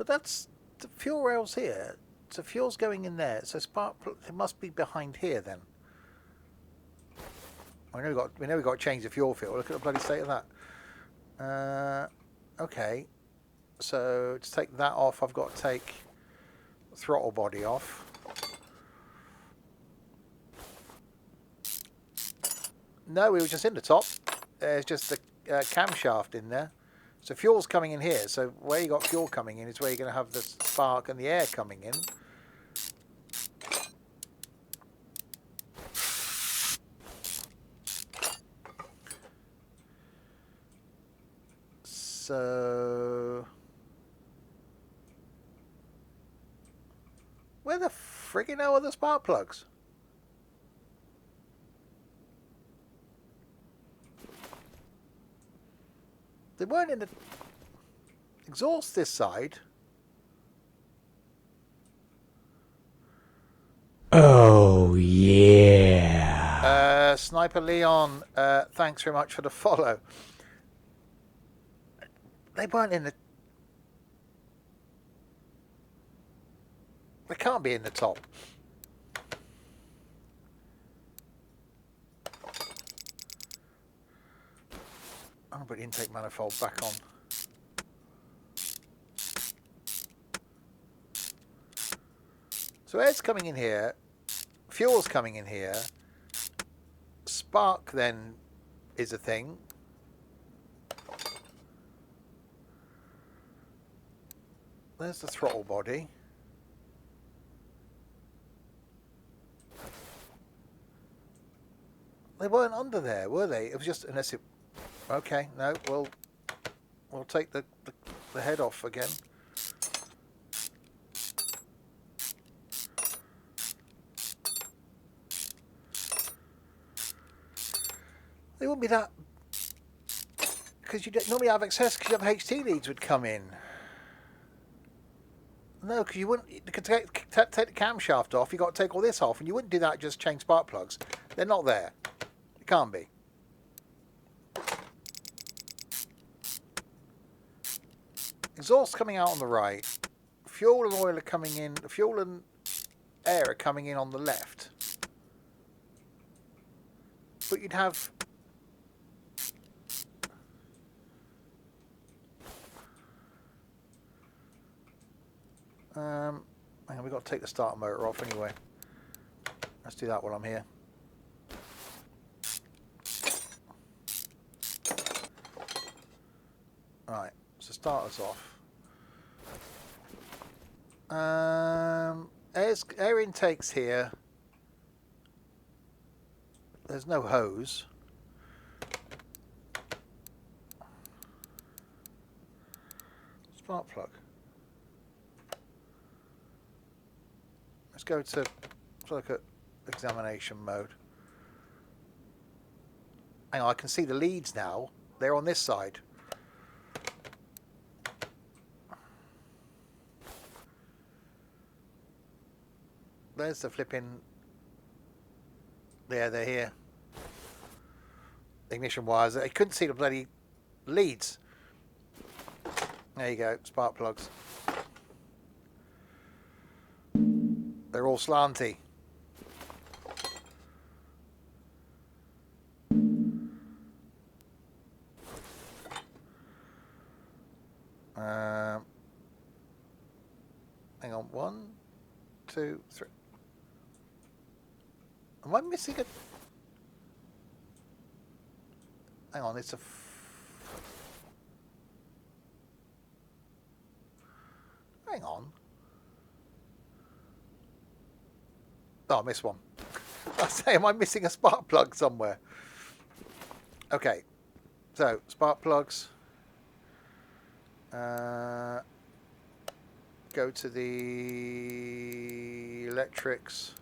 But that's the fuel rails here. So fuel's going in there. So it must be behind here then. We know we got to change the fuel field. Look at the bloody state of that. Okay. So to take that off, I've got to take the throttle body off. No, we were just in the top. There's just the camshaft in there. So fuel's coming in here. So where you got fuel coming in is where you're going to have the spark and the air coming in. So where the friggin' hell are the spark plugs? They weren't in the exhaust this side. Oh, yeah. Sniper Leon, thanks very much for the follow. They weren't in the... They can't be in the top. I'll put the intake manifold back on. So air's coming in here, fuel's coming in here, spark then is a thing. There's the throttle body. They weren't under there, were they? It was just unless it... Okay, no, we'll take the head off again. They wouldn't be that... Because you don't normally have access because you have HT leads would come in. No, because you wouldn't... You could take the camshaft off, you've got to take all this off, and you wouldn't do that, just change spark plugs. They're not there. It can't be. Exhaust coming out on the right. Fuel and oil are coming in. Fuel and air are coming in on the left. But you'd have... hang on, we've got to take the starter motor off anyway. Let's do that while I'm here. Right, so starter's off. Air intake's here. There's no hose. Spark plug. Let's go to look at examination mode. Hang on, I can see the leads now. They're on this side. There's the flipping... There, they're here. Ignition wires. I couldn't see the bloody leads. There you go, spark plugs. They're all slanty. Hang on, 1, 2, 3. Am I missing a... Hang on, it's a... Hang on. Oh, I missed one. I say, am I missing a spark plug somewhere? Okay. So, spark plugs. Go to the electrics.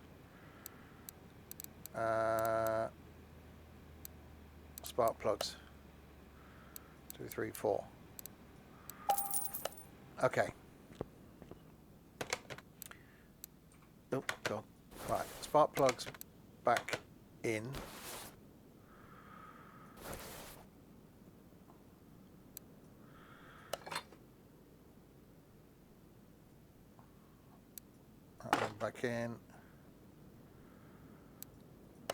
Spark plugs. 2, 3, 4. Okay. Oh, God. Right. Spark plugs back in. back in.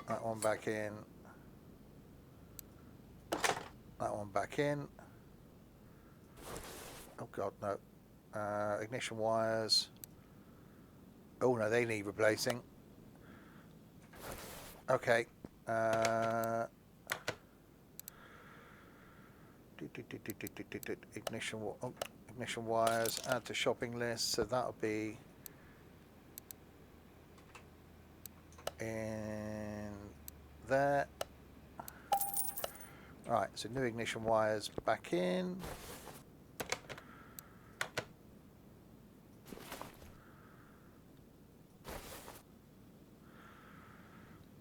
That one back in. That one back in. Oh god, no. Ignition wires. Oh no, they need replacing. Okay. Ignition wires. Add to shopping list. So that'll be in there. Right. So new ignition wires back in.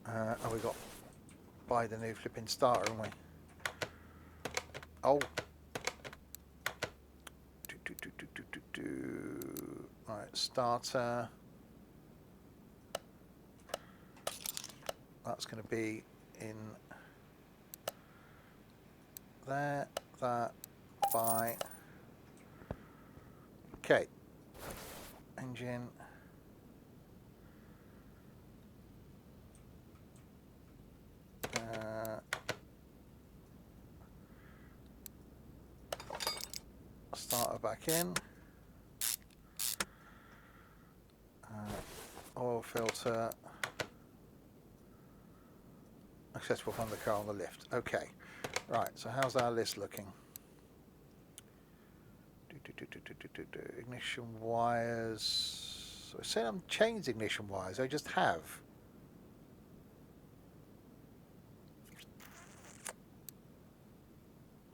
Oh, we got buy the new flipping starter, haven't we? Oh. Right, starter. That's going to be in there, that, buy. Okay. Engine. Starter back in. Oil filter. Accessible from the car on the lift. Okay. Right, so how's our list looking? Ignition wires. So I said I'm changed ignition wires. I just have.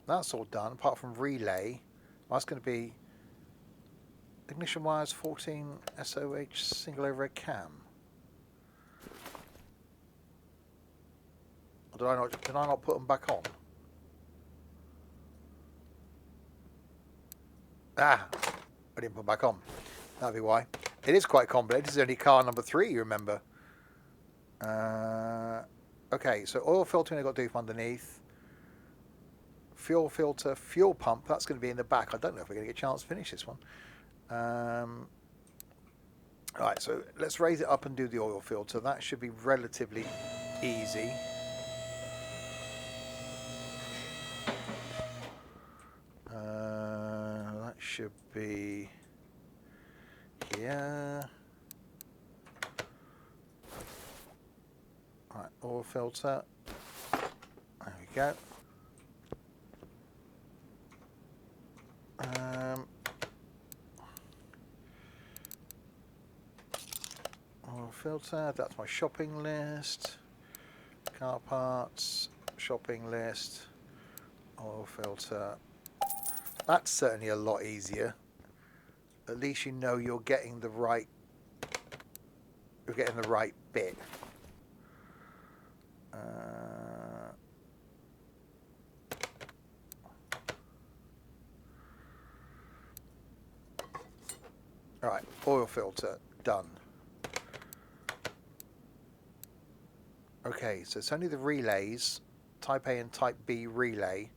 That's all done, apart from relay. That's going to be ignition wires 14 SOH single overhead cam. Or did I not put them back on? Ah, I didn't put them back on. That'd be why. It is quite complicated. This is only car number 3, you remember. Okay, so oil filtering I've got to do from underneath. Fuel filter, fuel pump, that's going to be in the back. I don't know if we're going to get a chance to finish this one. Alright, so let's raise it up and do the oil filter. That should be relatively easy. That should be here. Right, oil filter. There we go. Oil filter, that's my shopping list. Car parts, shopping list, oil filter. That's certainly a lot easier. At least you know you're getting the right bit. Alright, oil filter, done. Okay, so it's only the relays, Type A and Type B relay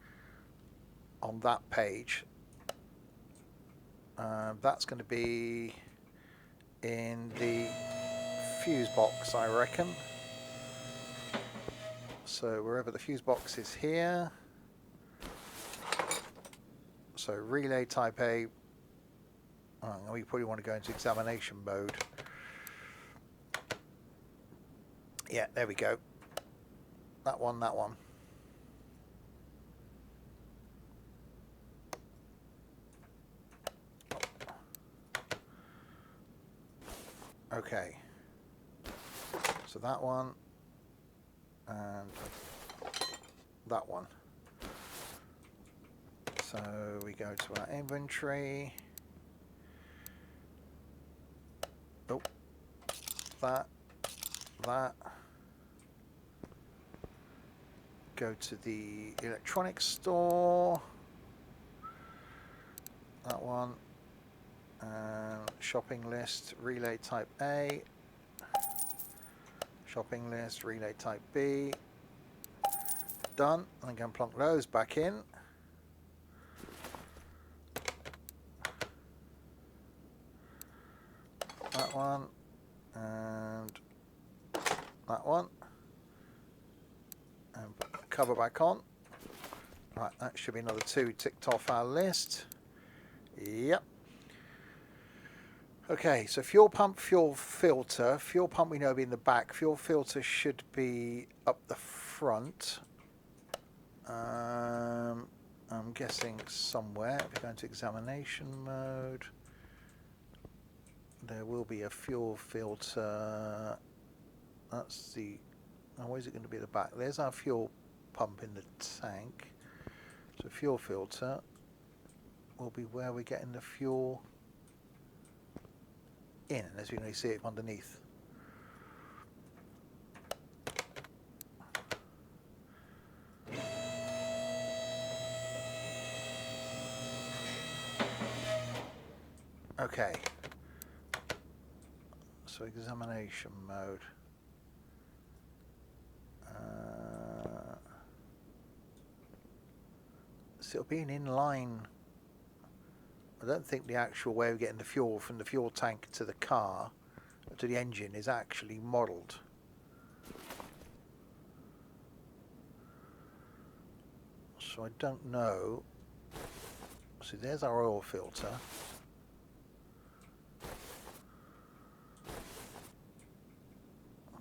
on that page. That's going to be in the fuse box, I reckon. So wherever the fuse box is here. So relay Type A. Oh, we probably want to go into examination mode. Yeah, there we go. That one, that one. Okay. So that one and that one. So we go to our inventory. Oh, that. Go to the electronics store. That one. Shopping list, relay Type A. Shopping list, relay Type B. Done. And I'm going to plonk those back in. That one. that one. And put the cover back on. Right, that should be another 2 ticked off our list. Yep. Okay, so fuel pump, fuel filter. Fuel pump we know will be in the back. Fuel filter should be up the front. I'm guessing somewhere. If we go into examination mode, there will be a fuel filter. That's the... Now, where's it going to be at the back? There's our fuel pump in the tank. So fuel filter will be where we're getting the fuel in, as you can see it underneath. Okay. So examination mode. So it'll be an inline. I don't think the actual way of getting the fuel from the fuel tank to the car, to the engine, is actually modelled. So I don't know. See, there's our oil filter.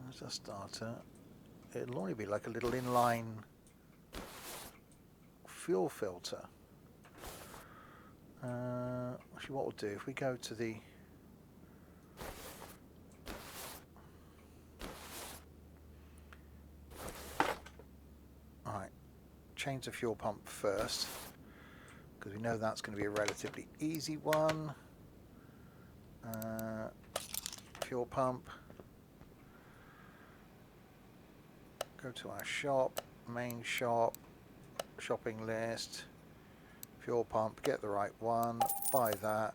There's a starter. It'll only be like a little inline fuel filter. Actually, what we'll do, if we go to the... Alright, change the fuel pump first, because we know that's going to be a relatively easy one. Fuel pump. Go to our shop, main shop, shopping list, fuel pump, get the right one, buy that.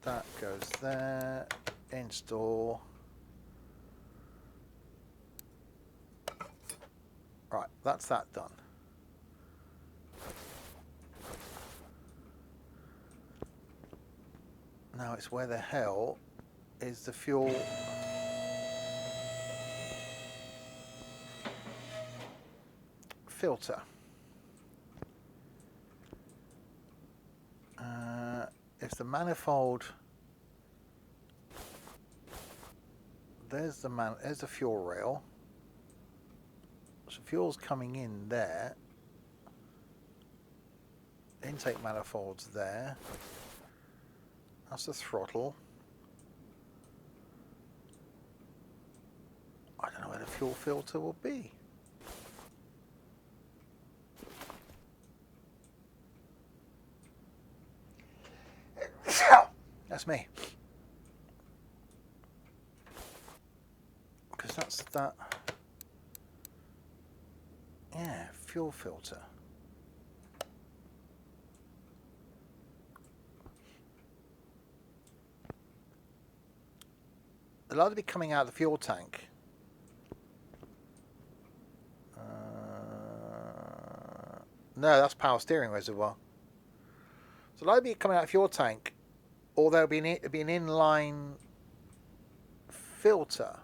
That goes there, install. Right, that's that done. Now it's where the hell is the fuel filter? If the manifold, there's the fuel rail. So fuel's coming in there. Intake manifold's there. That's the throttle. I don't know where the fuel filter will be. That's me. Because that's that. Yeah, fuel filter. It'll either be coming out of the fuel tank. No, that's power steering reservoir. So it'll either be coming out of the fuel tank, or there'll be an inline filter.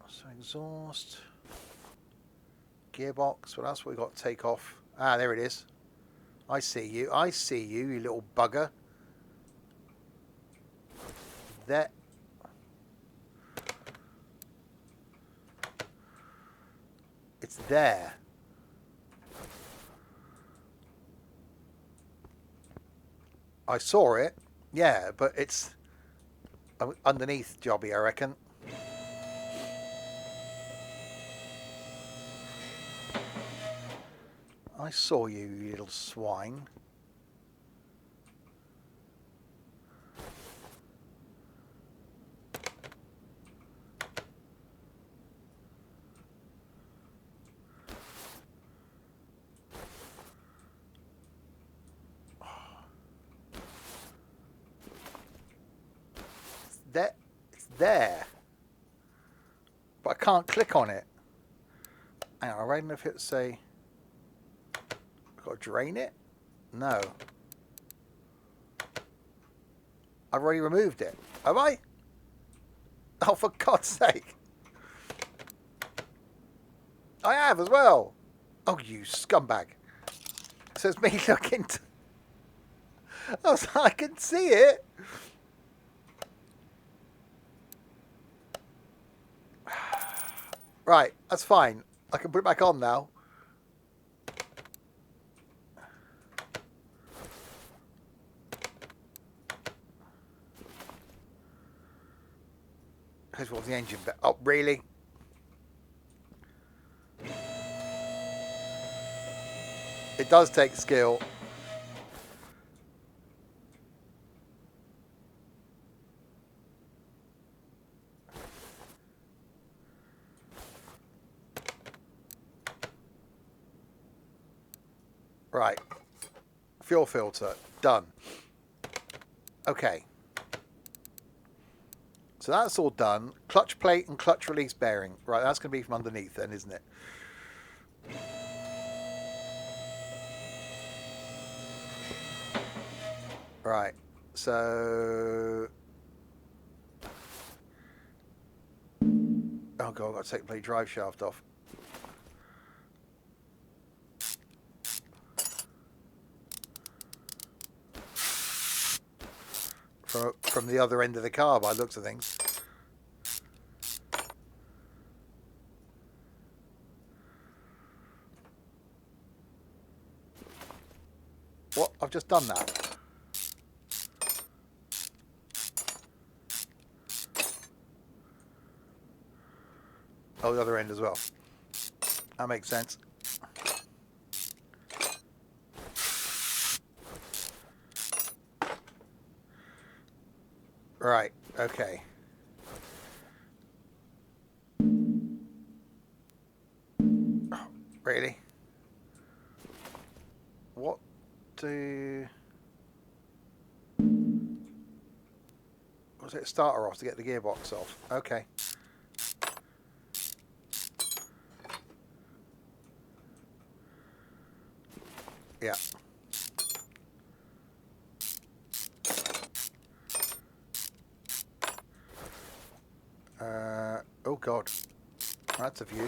So exhaust, gearbox. What else have we got to take off? Ah, there it is. I see you. I see you, you little bugger. There. It's there. I saw it. Yeah, but it's underneath jobby, I reckon. I saw you, you little swine. It's there. but I can't click on it. Hang on, I read if it say I've got to drain it? No. I've already removed it. Have I? Oh, for God's sake. I have as well. Oh, you scumbag. So it's me looking to... I can see it. Right, that's fine. I can put it back on now. Here's what the engine bit. Oh, really? It does take skill. Right. Fuel filter. Done. Okay. So that's all done. Clutch plate and clutch release bearing. Right, that's going to be from underneath then, isn't it? Right. So... Oh, God, I've got to take the blade drive shaft off. From the other end of the car by the looks of things. What? I've just done that. Oh, the other end as well. That makes sense. Right, okay. Oh, really? What do... Was it starter off to get the gearbox off? Okay. Yeah. Oh God, that's a view.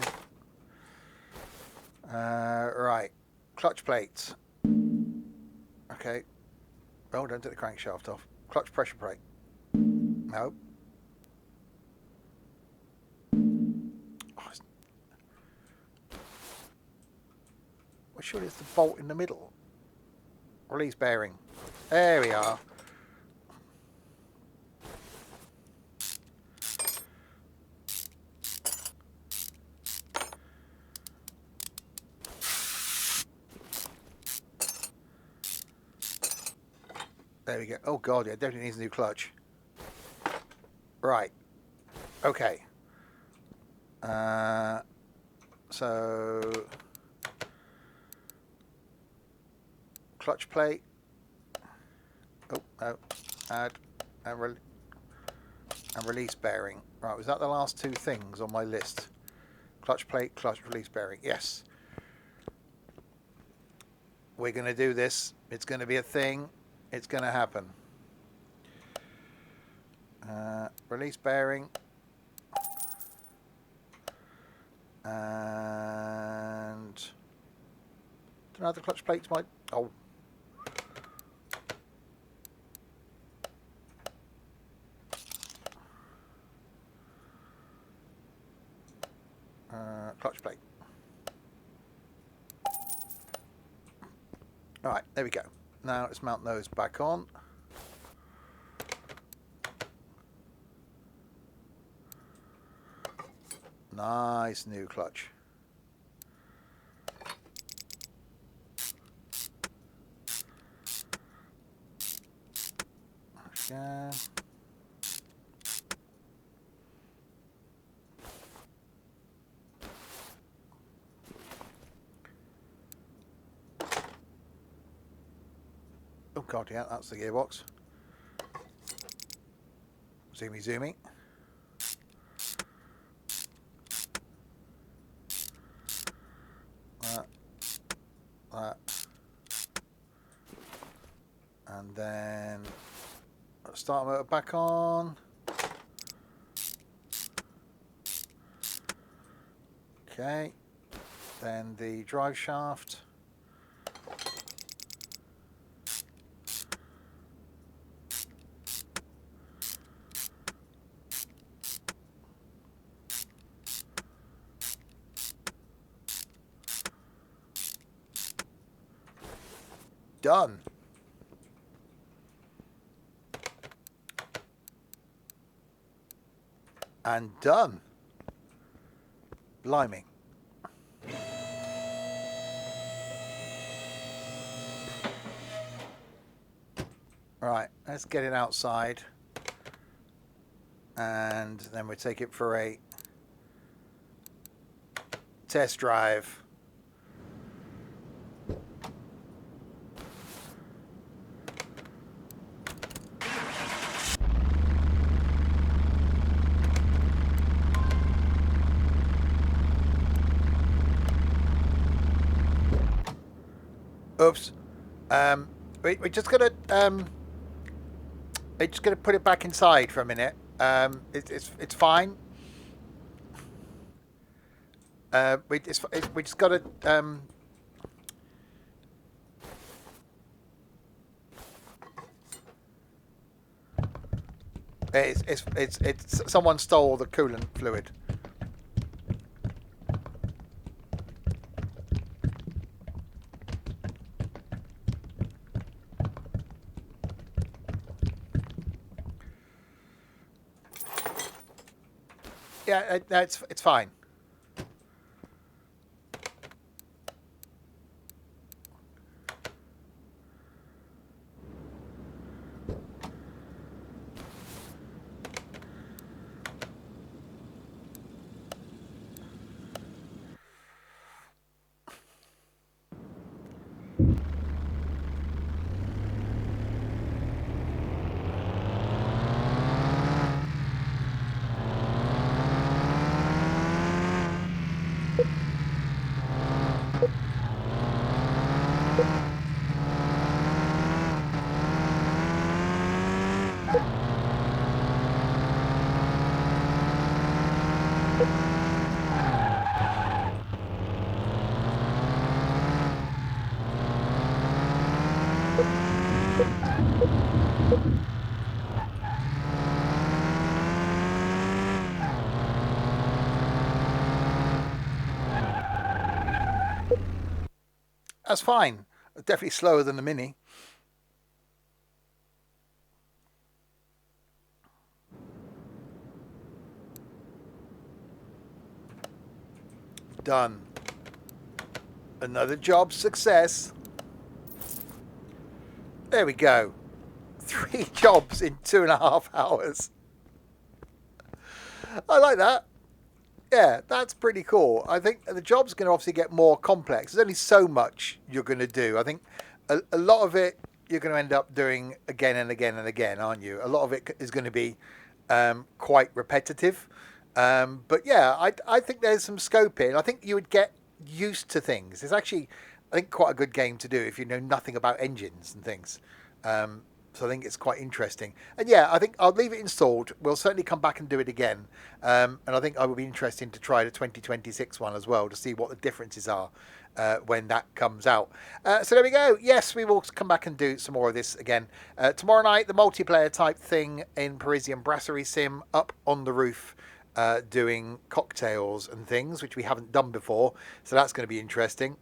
Right, clutch plates. Okay. Oh, don't take the crankshaft off. Clutch pressure brake. No. Oh, well, surely it's the bolt in the middle. Release bearing. There we are. There we go. Oh God, yeah, definitely needs a new clutch. Right. Okay. So clutch plate. Oh no. Add and release bearing. Right, was that the last two things on my list? Clutch plate, clutch release bearing. Yes. We're going to do this. It's going to be a thing. It's going to happen. Release bearing. And... don't know, the clutch plates might... oh. Clutch plate. Alright, there we go. Now let's mount those back on. Nice new clutch. Okay. Oh God, yeah, that's the gearbox. Zoomy, zoomy. that. And then start motor back on. Okay. Then the drive shaft. Done. And done. Blimey. Right, let's get it outside. And then we take it for a test drive. Oops. We're just gonna put it back inside for a minute. It's fine. We just gotta it's someone stole the coolant fluid. Yeah, it's fine. That's fine. Definitely slower than the Mini. Done. Another job success. There we go. 3 jobs in 2.5 hours. I like that. Yeah, that's pretty cool. I think the job's going to obviously get more complex. There's only so much you're going to do. I think a lot of it you're going to end up doing again and again and again, aren't you? A lot of it is going to be quite repetitive. But yeah, I think there's some scope in. I think you would get used to things. It's actually, I think, quite a good game to do if you know nothing about engines and things. So I think it's quite interesting. And yeah, I think I'll leave it installed. We'll certainly come back and do it again. And I think I will be interested to try the 2026 one as well to see what the differences are when that comes out. So there we go. Yes, we will come back and do some more of this again. Tomorrow night, the multiplayer type thing in Parisian Brasserie Sim up on the roof. Doing cocktails and things, which we haven't done before. So that's going to be interesting.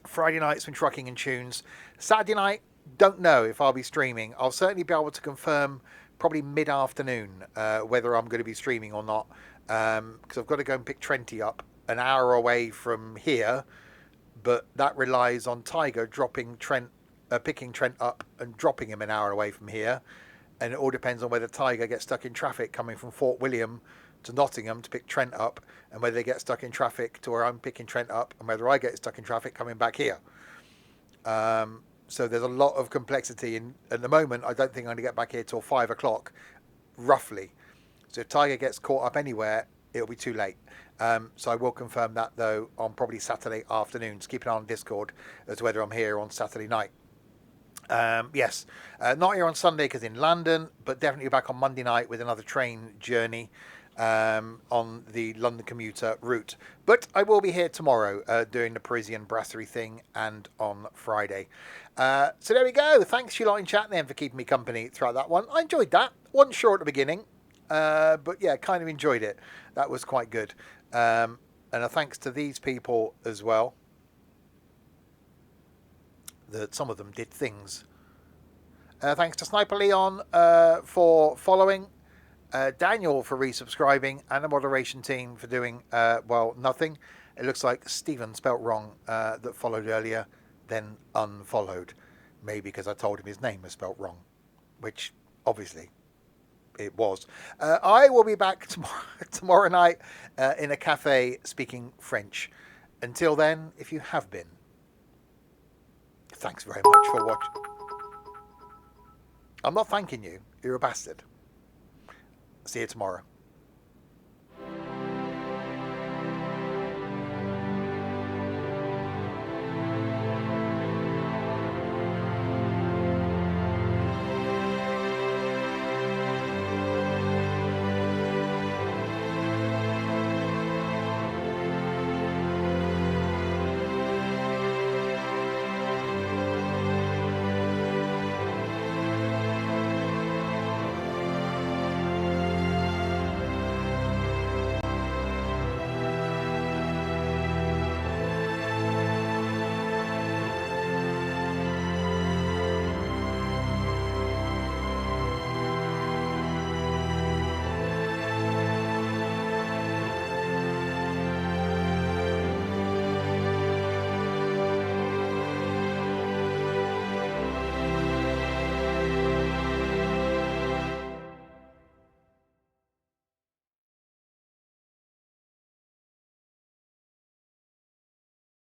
Friday night, some trucking and tunes. Saturday night, don't know if I'll be streaming. I'll certainly be able to confirm probably mid-afternoon whether I'm going to be streaming or not. Because I've got to go and pick Trenty up an hour away from here. But that relies on Tiger picking Trent up and dropping him an hour away from here. And it all depends on whether Tiger gets stuck in traffic coming from Fort William to Nottingham to pick Trent up, and whether they get stuck in traffic to where I'm picking Trent up, and whether I get stuck in traffic coming back here. So there's a lot of complexity. At the moment, I don't think I'm going to get back here till 5 o'clock, roughly. So if Tiger gets caught up anywhere, it'll be too late. So I will confirm that, though, on probably Saturday afternoon. Just keep an eye on Discord as to whether I'm here on Saturday night. Yes, not here on Sunday because in London, but definitely back on Monday night with another train journey on the London commuter route. But I will be here tomorrow doing the Parisian Brasserie thing, and on Friday. So there we go. Thanks you lot in chat then for keeping me company throughout that one. I enjoyed that. Wasn't sure at the beginning, but yeah, kind of enjoyed it. That was quite good. And a thanks to these people as well. That some of them did things. Thanks to Sniper Leon for following, Daniel for resubscribing, and the moderation team for doing, well, nothing. It looks like Stephen spelt wrong that followed earlier, then unfollowed. Maybe because I told him his name was spelt wrong, which obviously it was. I will be back tomorrow night in a cafe speaking French. Until then, if you have been, thanks very much for watching. I'm not thanking you. You're a bastard. See you tomorrow.